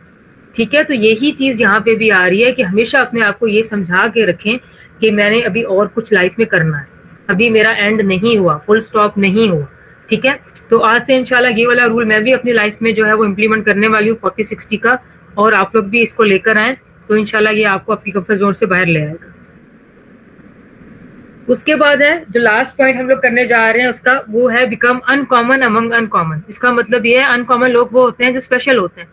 ٹھیک ہے، تو یہی چیز یہاں پہ بھی آ رہی ہے کہ ہمیشہ اپنے آپ کو یہ سمجھا کے رکھیں کہ میں نے ابھی اور کچھ لائف میں کرنا ہے، ابھی میرا اینڈ نہیں ہوا، فل سٹاپ نہیں ہوا. ٹھیک ہے، تو آج سے انشاءاللہ یہ والا رول میں بھی اپنی لائف میں جو ہے وہ امپلیمنٹ کرنے والی ہوں 40-60 کا، اور آپ لوگ بھی اس کو لے کر آئیں تو انشاءاللہ یہ آپ کو اپنی کمفرٹ زون سے باہر لے آئے گا. اس کے بعد ہے جو لاسٹ پوائنٹ ہم لوگ کرنے جا رہے ہیں اس کا، وہ ہے بیکم ان کامن امنگ ان کامن. اس کا مطلب یہ ہے ان کامن لوگ وہ ہوتے ہیں جو اسپیشل ہوتے ہیں،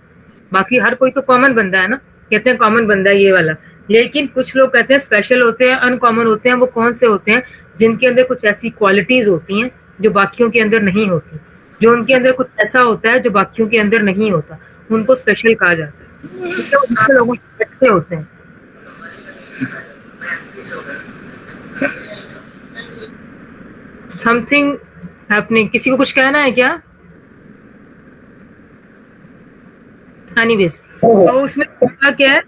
باقی ہر کوئی تو کامن بندہ ہے نا، کہتے ہیں کامن بندہ ہے یہ والا، لیکن کچھ لوگ کہتے ہیں اسپیشل ہوتے ہیں، ان کامن ہوتے ہیں. وہ کون سے ہوتے ہیں؟ جن کے اندر کچھ ایسی کوالٹیز ہوتی ہیں جو باقیوں کے اندر نہیں ہوتی، جو ان کے اندر کچھ ایسا ہوتا ہے جو باقیوں کے اندر نہیں ہوتا، ان کو اسپیشل کہا جاتا ہے. ٹھیک ہے، وہ دوسرے لوگوں سے ہٹتے ہوتے ہیں. سم تھنگ ہیپننگ، کسی کو کچھ کہنا ہے کیا؟ اینی ویز، تو اس میں کیا ہے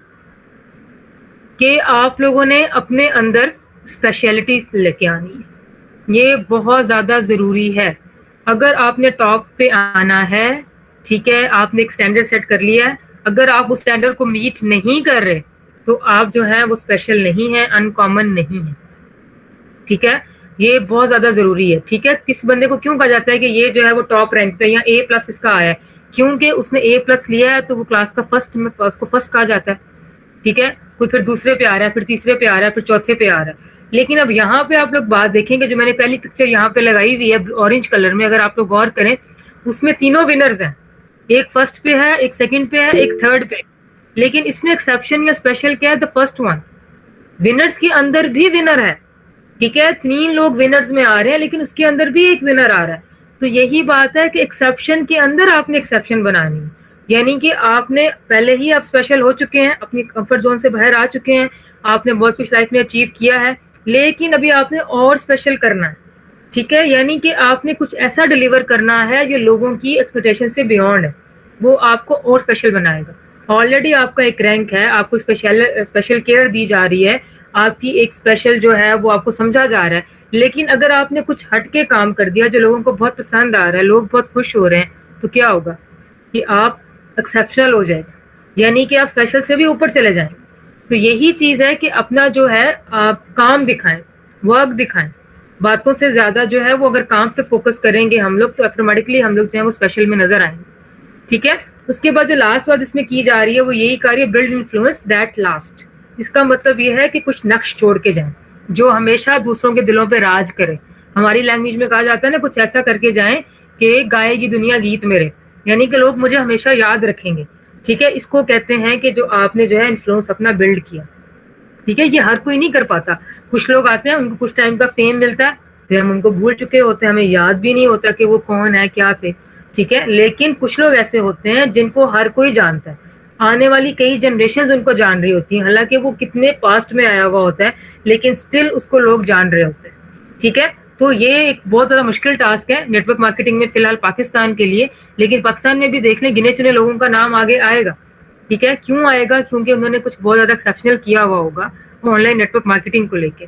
کہ آپ لوگوں نے اپنے اندر اسپیشلٹی لے کے آنی ہے، یہ بہت زیادہ ضروری ہے. اگر آپ نے ٹاپ پہ آنا ہے، ٹھیک ہے، آپ نے ایک اسٹینڈرڈ سیٹ کر لیا ہے، اگر آپ اس اسٹینڈرڈ کو میٹ نہیں کر رہے تو آپ جو ہے وہ اسپیشل نہیں ہیں، ان کامن نہیں ہیں. ٹھیک ہے، یہ بہت زیادہ ضروری ہے. ٹھیک ہے، کس بندے کو کیوں کہا جاتا ہے کہ یہ جو ہے وہ ٹاپ رینک پہ یا A+ اس کا آیا ہے؟ کیونکہ اس نے A+ لیا ہے تو وہ کلاس کا فرسٹ میں، اس کو فرسٹ کہا جاتا ہے. ٹھیک ہے، کوئی پھر دوسرے پہ آ رہا ہے، پھر تیسرے پہ آ رہا ہے، پھر چوتھے پہ آ رہا ہے. لیکن اب یہاں پہ آپ لوگ بات دیکھیں گے، جو میں نے پہلی پکچر یہاں پہ لگائی ہوئی ہے اورنج کلر میں، اگر آپ لوگ غور کریں اس میں تینوں ونرز ہیں، ایک فرسٹ پہ ہے، ایک سیکنڈ پہ ہے، ایک تھرڈ پہ. لیکن اس میں ایکسیپشن یا اسپیشل کیا ہے؟ The first one. ونرز کے اندر بھی ونر ہے. ٹھیک ہے، 3 لوگ ونرز میں آ رہے ہیں لیکن اس کے اندر بھی ایک ونر آ رہا ہے. تو یہی بات ہے کہ ایکسیپشن کے اندر آپ نے ایکسیپشن بنانی ہے، یعنی کہ آپ نے پہلے ہی آپ اسپیشل ہو چکے ہیں، اپنی کمفرٹ زون سے باہر آ چکے ہیں، آپ نے بہت کچھ لائف میں اچیو کیا ہے، لیکن ابھی آپ نے اور اسپیشل کرنا ہے. ٹھیک ہے، یعنی کہ آپ نے کچھ ایسا ڈیلیور کرنا ہے جو لوگوں کی ایکسپیکٹیشن سے بیونڈ ہے، وہ آپ کو اور اسپیشل بنائے گا. آلریڈی آپ کا ایک رینک ہے، آپ کو اسپیشل کیئر دی جا رہی ہے، آپ کی ایک اسپیشل جو ہے وہ آپ کو سمجھا جا رہا ہے. لیکن اگر آپ نے کچھ ہٹ کے کام کر دیا جو لوگوں کو بہت پسند آ رہا ہے، لوگ بہت خوش ہو رہے ہیں، تو کیا ہوگا کہ آپ ایکسیپشنل ہو جائے گا، یعنی کہ آپ اسپیشل سے بھی اوپر چلے جائیں. تو یہی چیز ہے کہ اپنا جو ہے آپ کام دکھائیں، ورک دکھائیں. باتوں سے زیادہ جو ہے وہ اگر کام پہ فوکس کریں گے ہم لوگ تو آٹومیٹکلی ہم لوگ جو ہے وہ اسپیشل میں نظر آئیں گے. ٹھیک ہے، اس کے بعد جو لاسٹ بات اس میں کی جا رہی ہے وہ یہی کہہ رہی ہے بلڈ انفلوئنس دیٹ لاسٹ. اس کا مطلب یہ ہے کہ کچھ نقش چھوڑ کے جائیں جو ہمیشہ دوسروں کے دلوں پہ راج کرے. ہماری لینگویج میں کہا جاتا ہے نا، کچھ ایسا کر کے جائیں کہ گائے گی دنیا گیت میرے، یعنی کہ لوگ مجھے ہمیشہ یاد رکھیں گے. ٹھیک ہے، اس کو کہتے ہیں کہ جو آپ نے جو ہے انفلوئنس اپنا بلڈ کیا. ٹھیک ہے، یہ ہر کوئی نہیں کر پاتا. کچھ لوگ آتے ہیں، ان کو کچھ ٹائم کا فیم ملتا ہے، پھر ہم ان کو بھول چکے ہوتے ہیں، ہمیں یاد بھی نہیں ہوتا کہ وہ کون ہے، کیا تھے. ٹھیک ہے، لیکن کچھ لوگ ایسے ہوتے ہیں جن کو ہر کوئی جانتا ہے، آنے والی کئی جنریشنز ان کو جان رہی ہوتی ہیں، حالانکہ وہ کتنے پاسٹ میں آیا ہوا ہوتا ہے لیکن سٹل اس کو لوگ جان رہے ہوتے ہیں. ٹھیک ہے، تو یہ ایک بہت زیادہ مشکل ٹاسک ہے نیٹ ورک مارکیٹنگ میں فی الحال پاکستان کے لیے، لیکن پاکستان میں بھی دیکھ لیں گنے چنے لوگوں کا نام آگے آئے گا. ٹھیک ہے، کیوں آئے گا؟ کیونکہ انہوں نے کچھ بہت زیادہ ایکسیپشنل کیا ہوا ہوگا online network marketing کو لے کے.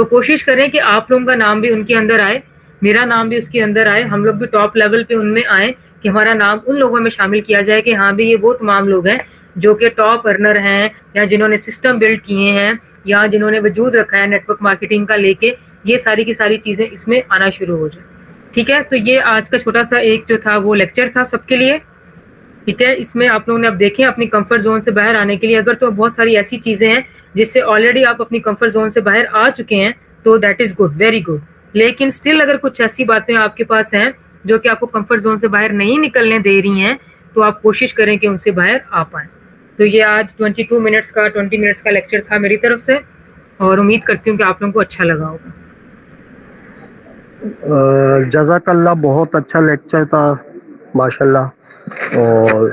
تو کوشش کریں کہ آپ لوگوں کا نام بھی ان کے اندر آئے, میرا نام بھی اس کے اندر آئے, ہم لوگ بھی ٹاپ لیول پہ ان میں آئیں کہ ہمارا نام ان لوگوں میں شامل کیا جائے کہ ہاں بھی یہ وہ تمام لوگ ہیں جو کہ ٹاپ ارنر ہیں, یا جنہوں نے سسٹم بلڈ کیے ہیں, یا جنہوں نے وجود رکھا ہے نیٹ ورک مارکیٹنگ کا لے کے, یہ ساری کی ساری چیزیں اس میں آنا شروع ہو جائیں. ٹھیک ہے, تو یہ آج کا چھوٹا سا ایک جو تھا وہ لیکچر تھا سب کے لیے. ٹھیک ہے, اس میں آپ لوگوں نے اب دیکھیں اپنی کمفرٹ زون سے باہر آنے کے لیے, اگر تو بہت ساری ایسی چیزیں ہیں جس سے آلریڈی آپ اپنی کمفرٹ زون سے باہر آ چکے ہیں تو that is good, very good. لیکن اسٹل اگر کچھ ایسی باتیں آپ کے پاس ہیں جو کہ آپ کو کمفرٹ زون سے باہر نہیں نکلنے دے رہی ہیں, تو آپ کوشش کریں کہ ان سے باہر آ پائیں. تو یہ آج 20 منٹس کا لیکچر تھا میری طرف سے, اور امید کرتی ہوں کہ آپ لوگوں کو اچھا لگا ہوگا. جزاک اللہ, بہت اچھا لیکچر تھا ماشاء اللہ, اور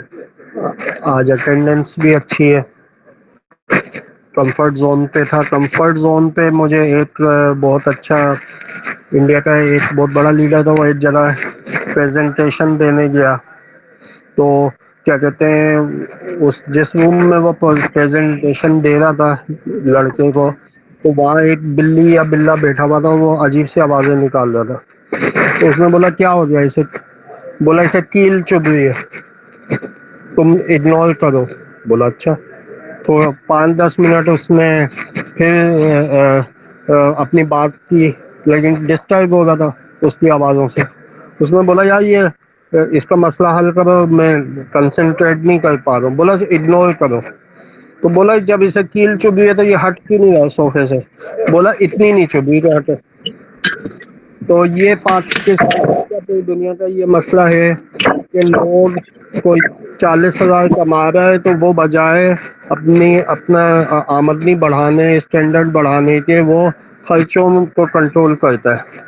آج اٹینڈنس بھی اچھی ہے. کمفرٹ زون پہ تھا, کمفرٹ زون پہ مجھے ایک بہت اچھا انڈیا کا ایک بہت بڑا لیڈر تھا, وہ ایک جگہ پریزنٹیشن دینے گیا, تو کیا کہتے ہیں اس جس روم میں وہ پریزنٹیشن دے رہا تھا لڑکے کو, تو وہاں ایک بلی یا بلا بیٹھا ہوا تھا, وہ عجیب سی آوازیں نکال رہا تھا. تو اس نے بولا کیا ہو گیا اسے, بولا اسے کیل چبھ رہی ہے, تم اگنور کرو. بولا اچھا. تو 5-10 منٹ اس نے پھر اپنی بات کی, لیکن ڈسٹرب ہو رہا تھا اس کی آوازوں سے. اس نے بولا یار یہ اس کا مسئلہ حل کرو, میں کنسنٹریٹ نہیں کر پا رہا ہوں. بولا اگنور کرو. تو بولا جب اسے کیل چبھی ہے تو یہ ہٹ کیوں نہیں رہا صوفے سے. بولا اتنی نہیں چبھی کہ ہٹے. تو یہ پاکستان کا پوری دنیا کا یہ مسئلہ ہے کہ لوگ کوئی 40,000 کما رہا ہے تو وہ بجائے اپنا آمدنی بڑھانے, اسٹینڈرڈ بڑھانے کے, وہ خرچوں کو کنٹرول کرتا ہے.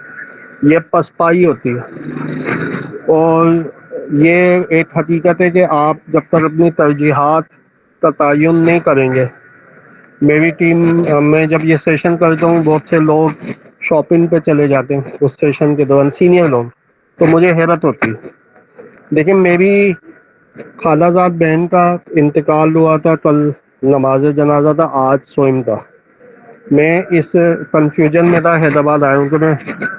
یہ پسپائی ہوتی ہے. اور یہ ایک حقیقت ہے کہ آپ جب تک اپنی ترجیحات کا تعین نہیں کریں گے, میری ٹیم میں جب یہ سیشن کرتا ہوں بہت سے لوگ شاپنگ پہ چلے جاتے ہیں اس سیشن کے دوران, سینئر لوگ, تو مجھے حیرت ہوتی ہے. دیکھیں میری خالہ زاد بہن کا انتقال ہوا تھا کل, نماز جنازہ تھا, آج سوئم تھا. میں اس کنفیوژن میں تھا, حیدرآباد آیا ہوں کہ میں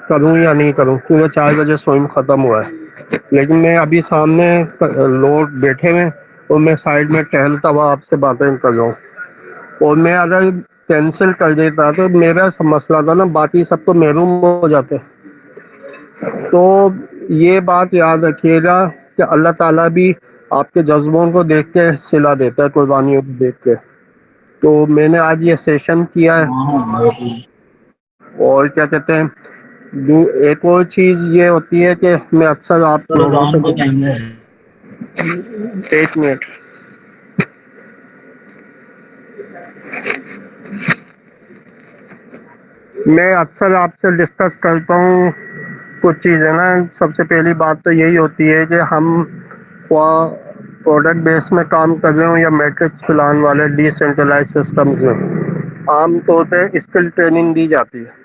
کروں یا نہیں کروں, کیونکہ 4 بجے سوئم ختم ہوا ہے. لیکن میں ابھی سامنے لوگ بیٹھے ہوئے اور میں سائڈ میں ٹہلتا ہوا آپ سے باتیں کر رہا ہوں, اور میں اگر کینسل کر دیتا تو میرا مسئلہ تھا نا, باقی سب تو محروم ہو جاتے. تو یہ بات یاد رکھیے گا کہ اللہ تعالیٰ بھی آپ کے جذبوں کو دیکھ کے صلہ دیتا ہے, قربانیوں کو دیکھ کے. تو میں نے آج یہ سیشن کیا ہے. اور کیا کہتے ہیں, ایک اور چیز یہ ہوتی ہے کہ میں اکثر آپ لوگوں سے, 1 منٹ, میں اکثر آپ سے ڈسکس کرتا ہوں کچھ چیزیں نا. سب سے پہلی بات تو یہی ہوتی ہے کہ ہم پروڈکٹ بیس میں کام کر رہے ہوں یا میٹرکس پلان والے ڈی سینٹرلائز سسٹمز میں, عام طور پہ اسکل ٹریننگ دی جاتی ہے.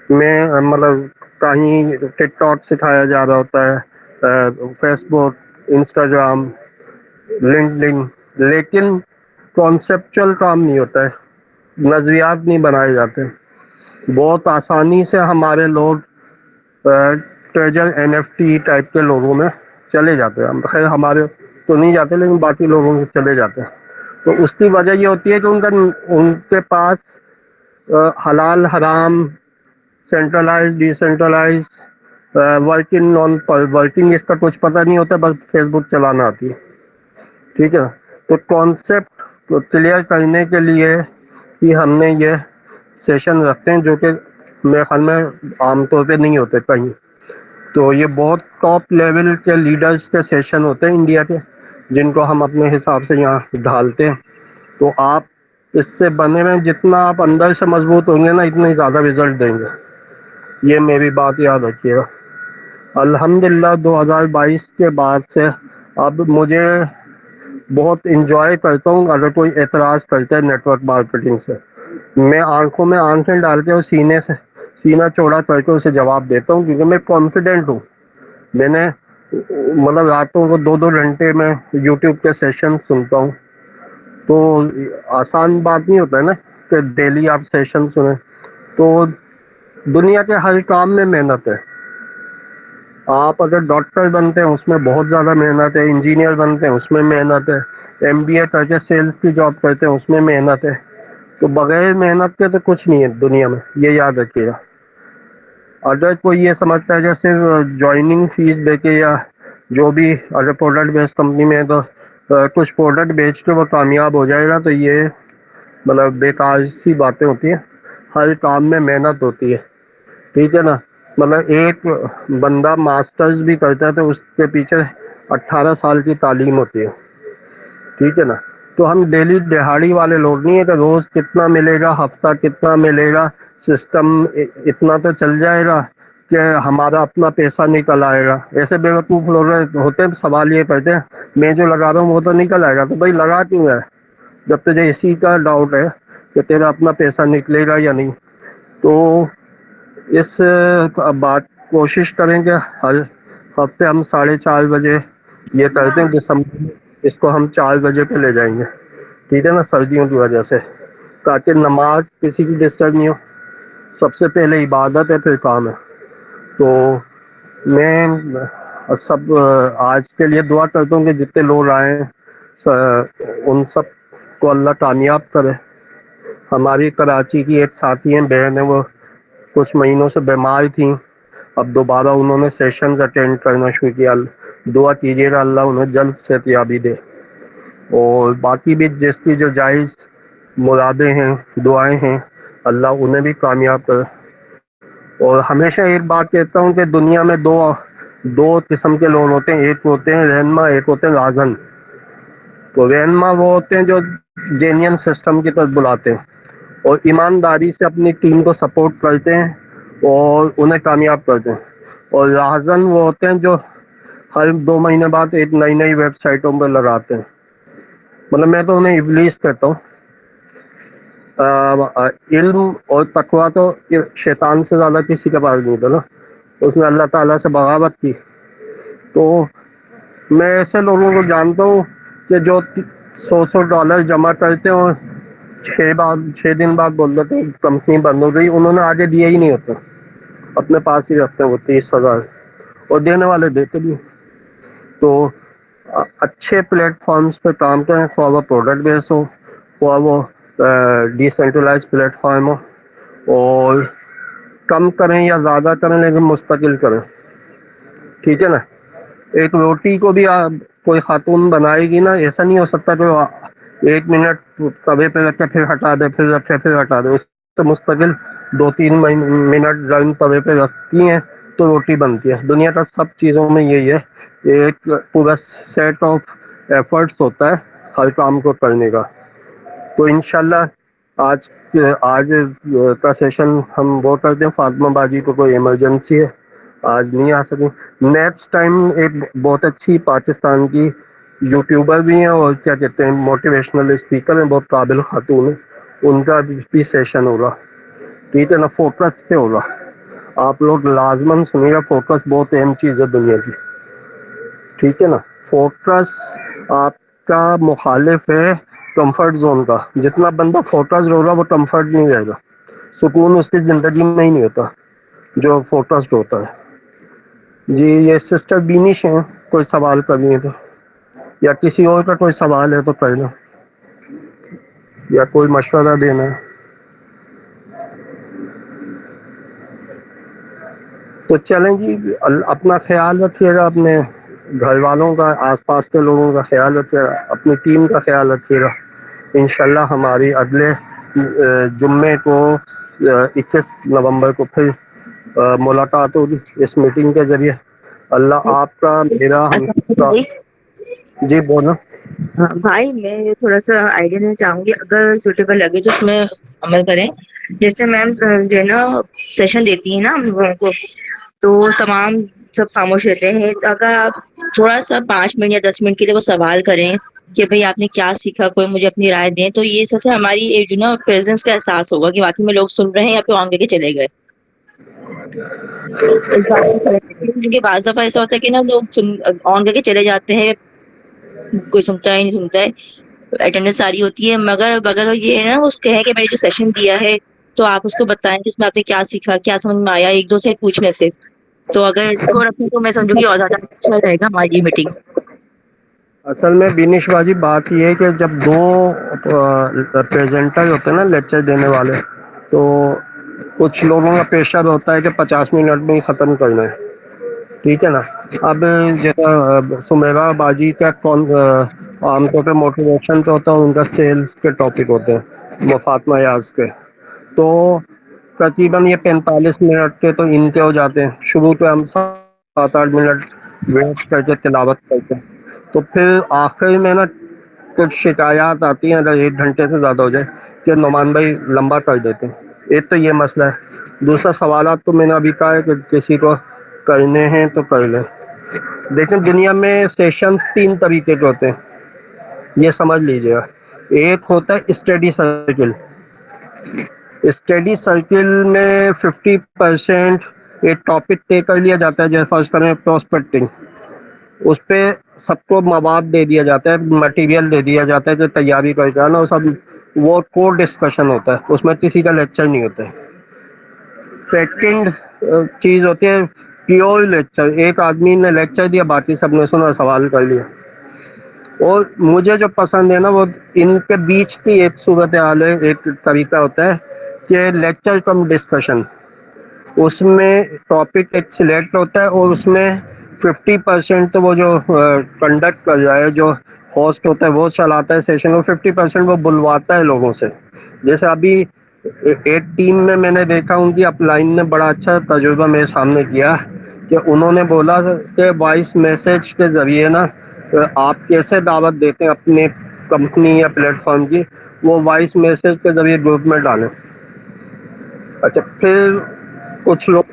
میں مطلب کہیں ٹک ٹاک سکھایا جا رہا ہوتا ہے, فیس بک, انسٹاگرام, لنکڈن, لیکن کانسیپچل کام نہیں ہوتا ہے, نظریات نہیں بنائے جاتے. بہت آسانی سے ہمارے لوگ ٹریجر NFT ٹائپ کے لوگوں میں چلے جاتے ہیں. خیر ہمارے تو نہیں جاتے, لیکن باقی لوگوں کے چلے جاتے ہیں. تو اس کی وجہ یہ ہوتی ہے کہ ان کے پاس حلال حرام, centralise decentralise, working non working, اس کا کچھ پتہ نہیں ہوتا, بس فیس بک چلانا آتی ہے. ٹھیک ہے, تو کانسیپٹ کلیئر کرنے کے لیے ہی ہم نے یہ سیشن رکھتے ہیں, جو کہ میرے خیال میں عام طور پہ نہیں ہوتے کہیں. تو یہ بہت ٹاپ لیول کے لیڈرز کے سیشن ہوتے ہیں انڈیا کے, جن کو ہم اپنے حساب سے یہاں ڈھالتے ہیں. تو آپ اس سے بنے میں جتنا آپ اندر سے مضبوط ہوں گے نا, اتنا ہی زیادہ رزلٹ دیں گے. یہ میری بات یاد رکھیے گا. الحمدللہ 2022 کے بعد سے اب مجھے بہت انجوائے کرتا ہوں اگر کوئی اعتراض کرتا ہے نیٹ ورک مارکیٹنگ سے. میں آنکھوں میں آنکھیں ڈال کے اور سینہ چوڑا کر کے اسے جواب دیتا ہوں, کیونکہ میں کانفیڈنٹ ہوں. میں نے مطلب راتوں کو 2-2 گھنٹے میں یوٹیوب کے سیشن سنتا ہوں. تو آسان بات نہیں ہوتا ہے نا کے ڈیلی آپ سیشن سنیں تو دنیا کے ہر کام میں محنت ہے. آپ اگر ڈاکٹر بنتے ہیں اس میں بہت زیادہ محنت ہے, انجینئر بنتے ہیں اس میں محنت ہے, MBA کر کے سیلس کی جاب کرتے ہیں اس میں محنت ہے. تو بغیر محنت کے تو کچھ نہیں ہے دنیا میں, یہ یاد رکھیے گا. اگر کوئی یہ سمجھتا ہے کہ صرف جوائننگ فیس دے کے یا جو بھی اگر پروڈکٹ بیسڈ کمپنی میں ہے تو کچھ پروڈکٹ بیچ کے وہ کامیاب ہو جائے گا, تو یہ مطلب بیکار سی باتیں ہوتی ہیں. ہر کام میں محنت ہوتی ہے, ٹھیک ہے نا. مطلب ایک بندہ ماسٹرز بھی کرتا ہے تو اس کے پیچھے 18 سال کی تعلیم ہوتی ہے, ٹھیک ہے نا. تو ہم ڈیلی دہاڑی والے لوگ نہیں ہیں کہ روز کتنا ملے گا, ہفتہ کتنا ملے گا, سسٹم اتنا تو چل جائے گا کہ ہمارا اپنا پیسہ نکل آئے گا. ایسے بیوقوف لوگ ہوتے ہیں, سوال یہ کرتے ہیں میں جو لگا رہا ہوں وہ تو نکل آئے گا. تو بھائی لگا کیوں ہے جب تجھے اسی کا ڈاؤٹ ہے کہ تیرا اپنا پیسہ نکلے گا یا نہیں. تو اس بات کوشش کریں کہ ہر ہفتے ہم 4:30 بجے یہ کرتے ہیں دسمبر میں, اس کو ہم 4 بجے پہ لے جائیں گے, ٹھیک ہے نا, سردیوں کی وجہ سے, تاکہ نماز کسی کی ڈسٹرب نہیں ہو. سب سے پہلے عبادت ہے پھر کام ہے. تو میں سب آج کے لیے دعا کرتا ہوں کہ جتنے لوگ آئے ہیں ان سب کو اللہ کامیاب کرے. ہماری کراچی کی ایک ساتھی ہیں, بہن ہے, وہ کچھ مہینوں سے بیمار تھیں, اب دوبارہ انہوں نے سیشنز اٹینڈ کرنا شروع کیا. دعا کیجیے گا اللہ انہیں جلد صحتیابی دے. اور باقی بھی جس کی جو جائز مرادیں ہیں, دعائیں ہیں, اللہ انہیں بھی کامیاب کرے. اور ہمیشہ ایک بات کہتا ہوں کہ دنیا میں دو قسم کے لوگ ہوتے ہیں, ایک ہوتے ہیں رہنما, ایک ہوتے ہیں رازن. تو رہنما وہ ہوتے ہیں جو جینین سسٹم کی طرف بلاتے ہیں اور ایمانداری سے اپنی ٹیم کو سپورٹ کرتے ہیں اور انہیں کامیاب کرتے ہیں. اور راہزن وہ ہوتے ہیں جو ہر 2 مہینے بعد ایک نئی ویب سائٹوں پہ لگاتے ہیں. مطلب میں تو انہیں ابلیس کہتا ہوں. علم اور تقویٰ تو شیطان سے زیادہ کسی کے پاس نہیں تھا نا, اس نے اللہ تعالیٰ سے بغاوت کی. تو میں ایسے لوگوں کو جانتا ہوں کہ جو $100 جمع کرتے ہیں اور 6 دن بعد بول دیتے ہیں کمپنی بند ہو گئی. انہوں نے آگے دیا ہی نہیں ہوتا, اپنے پاس ہی رکھتے ہیں وہ 30,000, اور دینے والے دیتے بھی. تو اچھے پلیٹ فارمز پہ کام کریں, خواہ وہ پروڈکٹ بیس ہو, خواہ وہ ڈیسینٹرلائز پلیٹ فارم ہو, اور کم کریں یا زیادہ کریں لیکن مستقل کریں, ٹھیک ہے نا. ایک روٹی کو بھی کوئی خاتون بنائے گی نا, ایسا نہیں ہو سکتا کہ 1 منٹ توے پہ رکھ کے پھر ہٹا دے, پھر رکھے پھر ہٹا دے. اس سے مستقل 2-3 منٹ گرم توے پہ رکھتی ہیں تو روٹی بنتی ہے. دنیا کا سب چیزوں میں یہی ہے, ایک پورا سیٹ آف ایفرٹس ہوتا ہے ہر کام کو کرنے کا. تو انشاءاللہ آج کا سیشن ہم وہ کرتے ہیں. فاطمہ باجی کو کوئی ایمرجنسی ہے, آج نہیں آ سکیں. نیکسٹ ٹائم ایک بہت اچھی پاکستان کی یوٹیوبر بھی ہیں اور کیا کہتے ہیں موٹیویشنل اسپیکر ہیں, بہت قابل خاتون ہیں, ان کا بھی سیشن ہوگا, ٹھیک ہے نا. فوکس پہ ہوگا, آپ لوگ لازماً سنیے گا. فوکس بہت اہم چیز ہے دنیا کی, ٹھیک ہے نا. فوکس آپ کا مخالف ہے کمفرٹ زون کا. جتنا بندہ فوکسڈ ہوگا وہ کمفرٹ نہیں رہے گا, سکون اس کی زندگی میں ہی نہیں ہوتا جو فوکسڈ ہوتا ہے. جی یہ سسٹر بینش ہیں, کوئی سوال کرنی ہے تو, یا کسی اور کا کوئی سوال ہے تو کر لو, یا کوئی مشورہ دینا ہے تو چلیں جی. اپنا خیال رکھیے گا, اپنے گھر والوں کا, آس پاس کے لوگوں کا خیال رکھیے گا, اپنی ٹیم کا خیال رکھیے گا. انشاءاللہ ہماری اگلے جمعے کو 21 نومبر کو پھر ملاقات ہوگی اس میٹنگ کے ذریعے. اللہ آپ کا, میرا, ہم سب کا. جی بولو. ہاں بھائی, میں یہ تھوڑا سا آئیڈیا دینا چاہوں گی, اگر سوٹیبل لگے تو اس میں عمل کریں. جیسے میم جو ہے نا سیشن دیتی ہیں نا ہم لوگوں کو, تو تمام سب خاموش رہتے ہیں. اگر آپ تھوڑا سا 5 منٹ یا 10 منٹ کے لیے وہ سوال کریں کہ بھئی آپ نے کیا سیکھا, کوئی مجھے اپنی رائے دیں, تو یہ سب سے ہماری ایک جو نا پریزنس کا احساس ہوگا کہ واقعی میں لوگ سن رہے ہیں یا پھر آن کے چلے گئے. اس بات کو کیونکہ بعض دفعہ ایسا ہوتا ہے کہ نا لوگ آن کر کے چلے جاتے ہیں, کوئی سنتا ہے نہیں سنتا ہے. اٹینڈنس ساری ہوتی ہے، مگر اگر یہ ہے نا اس کہے کہ میں نے جو سیشن دیا ہے تو آپ اس کو بتائیں کہ اس میں آپ نے کیا سیکھا، کیا سمجھ میں آیا، ایک دو سے پوچھنے سے. تو اگر اس کو رکھیں تو میں سمجھوں گی اور زیادہ اچھا رہے گا ہماری یہ میٹنگ. اصل میں بینش باجی بات یہ ہے کہ جب دو پریزنٹر ہوتے ہیں نا لیکچر دینے والے، تو کچھ لوگوں کا پریشر ہوتا ہے کہ 50 منٹ میں ہی ختم کرنا ہے، ٹھیک ہے نا. اب جیسا سمیرا باجی کا عام طور پہ موٹیویشن پہ ہوتا ہے، ان کا سیلس کے ٹاپک ہوتے ہیں فاطمہ یاز کے، تو تقریباً یہ 45 منٹ کے تو ان کے ہو جاتے ہیں. شروع پہ ہم 7-8 منٹ ویٹ کر کے تلاوت کرتے ہیں، تو پھر آخر میں نا کچھ شکایات آتی ہیں اگر 1 گھنٹے سے زیادہ ہو جائے کہ نعمان بھائی لمبا کر دیتے ہیں. ایک تو یہ مسئلہ ہے. دوسرا سوالات تو میں نے ابھی کہا ہے کہ کسی کو کرنے ہیں تو کر لیں. لیکن دنیا میں سیشنز 3 طریقے کے ہوتے ہیں، یہ سمجھ لیجیے گا. ایک ہوتا ہے اسٹڈی سرکل. اسٹڈی سرکل میں 50% ایک ٹاپک طے کر لیا جاتا ہے، جیسے فرض کریں پراسپیکٹنگ. اس پہ سب کو مواد دے دیا جاتا ہے، مٹیریل دے دیا جاتا ہے کہ تیاری کر کے آنا، اور سب وہ کو ڈسکشن ہوتا ہے، اس میں کسی کا لیکچر نہیں ہوتا ہے. سیکنڈ چیز ہوتی ہے پیور لیکچر. ایک آدمی نے لیکچر دیا، باقی سب نے سنا، سوال کر لیا. اور مجھے جو پسند ہے نا وہ ان کے بیچ کی ایک صورت حال ہے، ایک طریقہ ہوتا ہے کہ لیکچر کم ڈسکشن. اس میں ٹاپک ایک سلیکٹ ہوتا ہے اور اس میں 50% تو وہ جو کنڈکٹ کر رہا ہے، جو ہوسٹ ہوتا ہے وہ چلاتا ہے سیشن، اور 50% وہ بلواتا ہے لوگوں سے. جیسے ابھی ایک ٹیم میں نے دیکھا ان کی اپ لائن نے بڑا اچھا تجربہ میرے سامنے کیا کہ انہوں نے بولا کہ وائس میسج کے ذریعے نا آپ کیسے دعوت دیتے ہیں اپنے کمپنی یا پلیٹ فارم کی، وہ وائس میسج کے ذریعے گروپ میں ڈالیں. اچھا پھر کچھ لوگ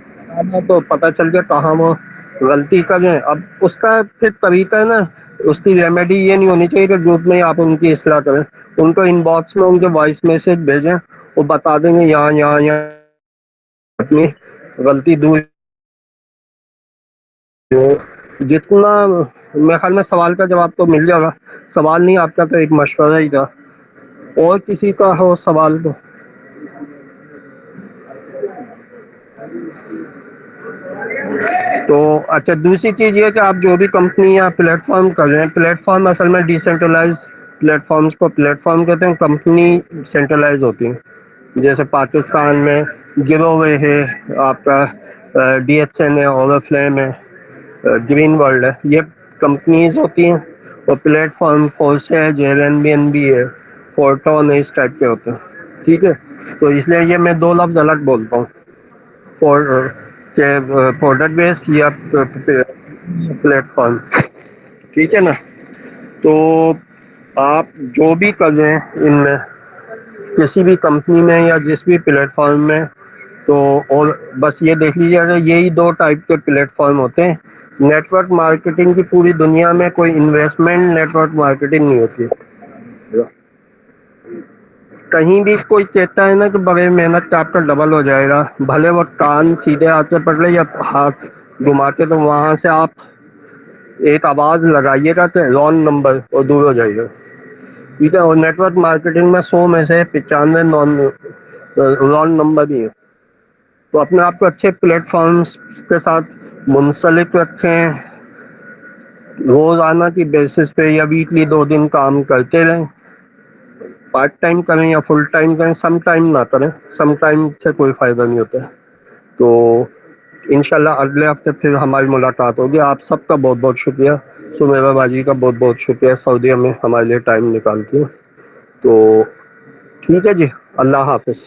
تو پتہ چل گیا کہاں وہ غلطی کر رہے ہیں. اب اس کا پھر طریقہ ہے نا، اس کی ریمیڈی یہ نہیں ہونی چاہیے کہ گروپ میں آپ ان کی اصلاح کریں. ان کو ان باکس میں ان کے وائس میسج بھیجیں، وہ بتا دیں گے یہاں یہاں یہاں اپنی غلطی دور. جتنا میرے خیال میں سوال کا جواب تو مل جائے گا. سوال نہیں آپ کا تو ایک مشورہ ہی تھا. اور کسی کا ہو سوال تو اچھا. دوسری چیز یہ کہ آپ جو بھی کمپنی یا پلیٹ فارم کر رہے ہیں، پلیٹ فارم اصل میں ڈیسینٹرلائز پلیٹ فارمز کو پلیٹ فارم کہتے ہیں، کمپنی سینٹرلائز ہوتی ہیں. جیسے پاکستان میں گرو وے ہے آپ کا، ڈی ایچ این ہے، اوور فلیم ہے، گرین ورلڈ ہے، یہ کمپنیز ہوتی ہیں. اور پلیٹ فارم فورس ہے، J N be N be ہے، فورٹون ہے، اس ٹائپ کے ہوتے ہیں. ٹھیک ہے، تو اس لیے یہ میں 2 لفظ الگ بولتا ہوں، پروڈکٹ بیس یا پلیٹ فارم. ٹھیک ہے نا. تو آپ جو بھی کر رہے ہیں ان میں کسی بھی کمپنی میں یا جس بھی پلیٹ فارم میں، تو اور بس یہ دیکھ لیجیے کہ یہی 2 ٹائپ کے پلیٹ فارم ہوتے ہیں. نیٹ ورک مارکیٹنگ کی پوری دنیا میں کوئی انویسٹمنٹ نیٹ ورک مارکیٹنگ نہیں ہوتی. کہیں بھی کوئی کہتا ہے نا کہ بغیر محنت کا آپ کا ڈبل ہو جائے گا، بھلے وہ کان سیدھے ہاتھ سے پکڑے یا ہاتھ گھما کے، تو وہاں سے آپ ایک آواز لگائیے گا کہ رانگ نمبر، اور دور ہو جائے گا. ٹھیک ہے. اور نیٹ ورک مارکیٹنگ میں 100 میں سے 95 رانگ نمبر ہی ہے. تو اپنے آپ کو اچھے پلیٹ فارمز کے ساتھ منسلک رکھیں، روزانہ کی بیسس پہ یا ویکلی 2 دن کام کرتے رہیں. پارٹ ٹائم کریں یا فل ٹائم کریں، سم ٹائم نہ کریں، سم ٹائم سے کوئی فائدہ نہیں ہوتا ہے. تو انشاءاللہ اگلے ہفتے پھر ہماری ملاقات ہوگی. آپ سب کا بہت بہت شکریہ. سمیرا باجی کا بہت بہت شکریہ، سعودیہ میں ہمارے لیے ٹائم نکالتی ہیں. تو ٹھیک ہے جی، اللہ حافظ.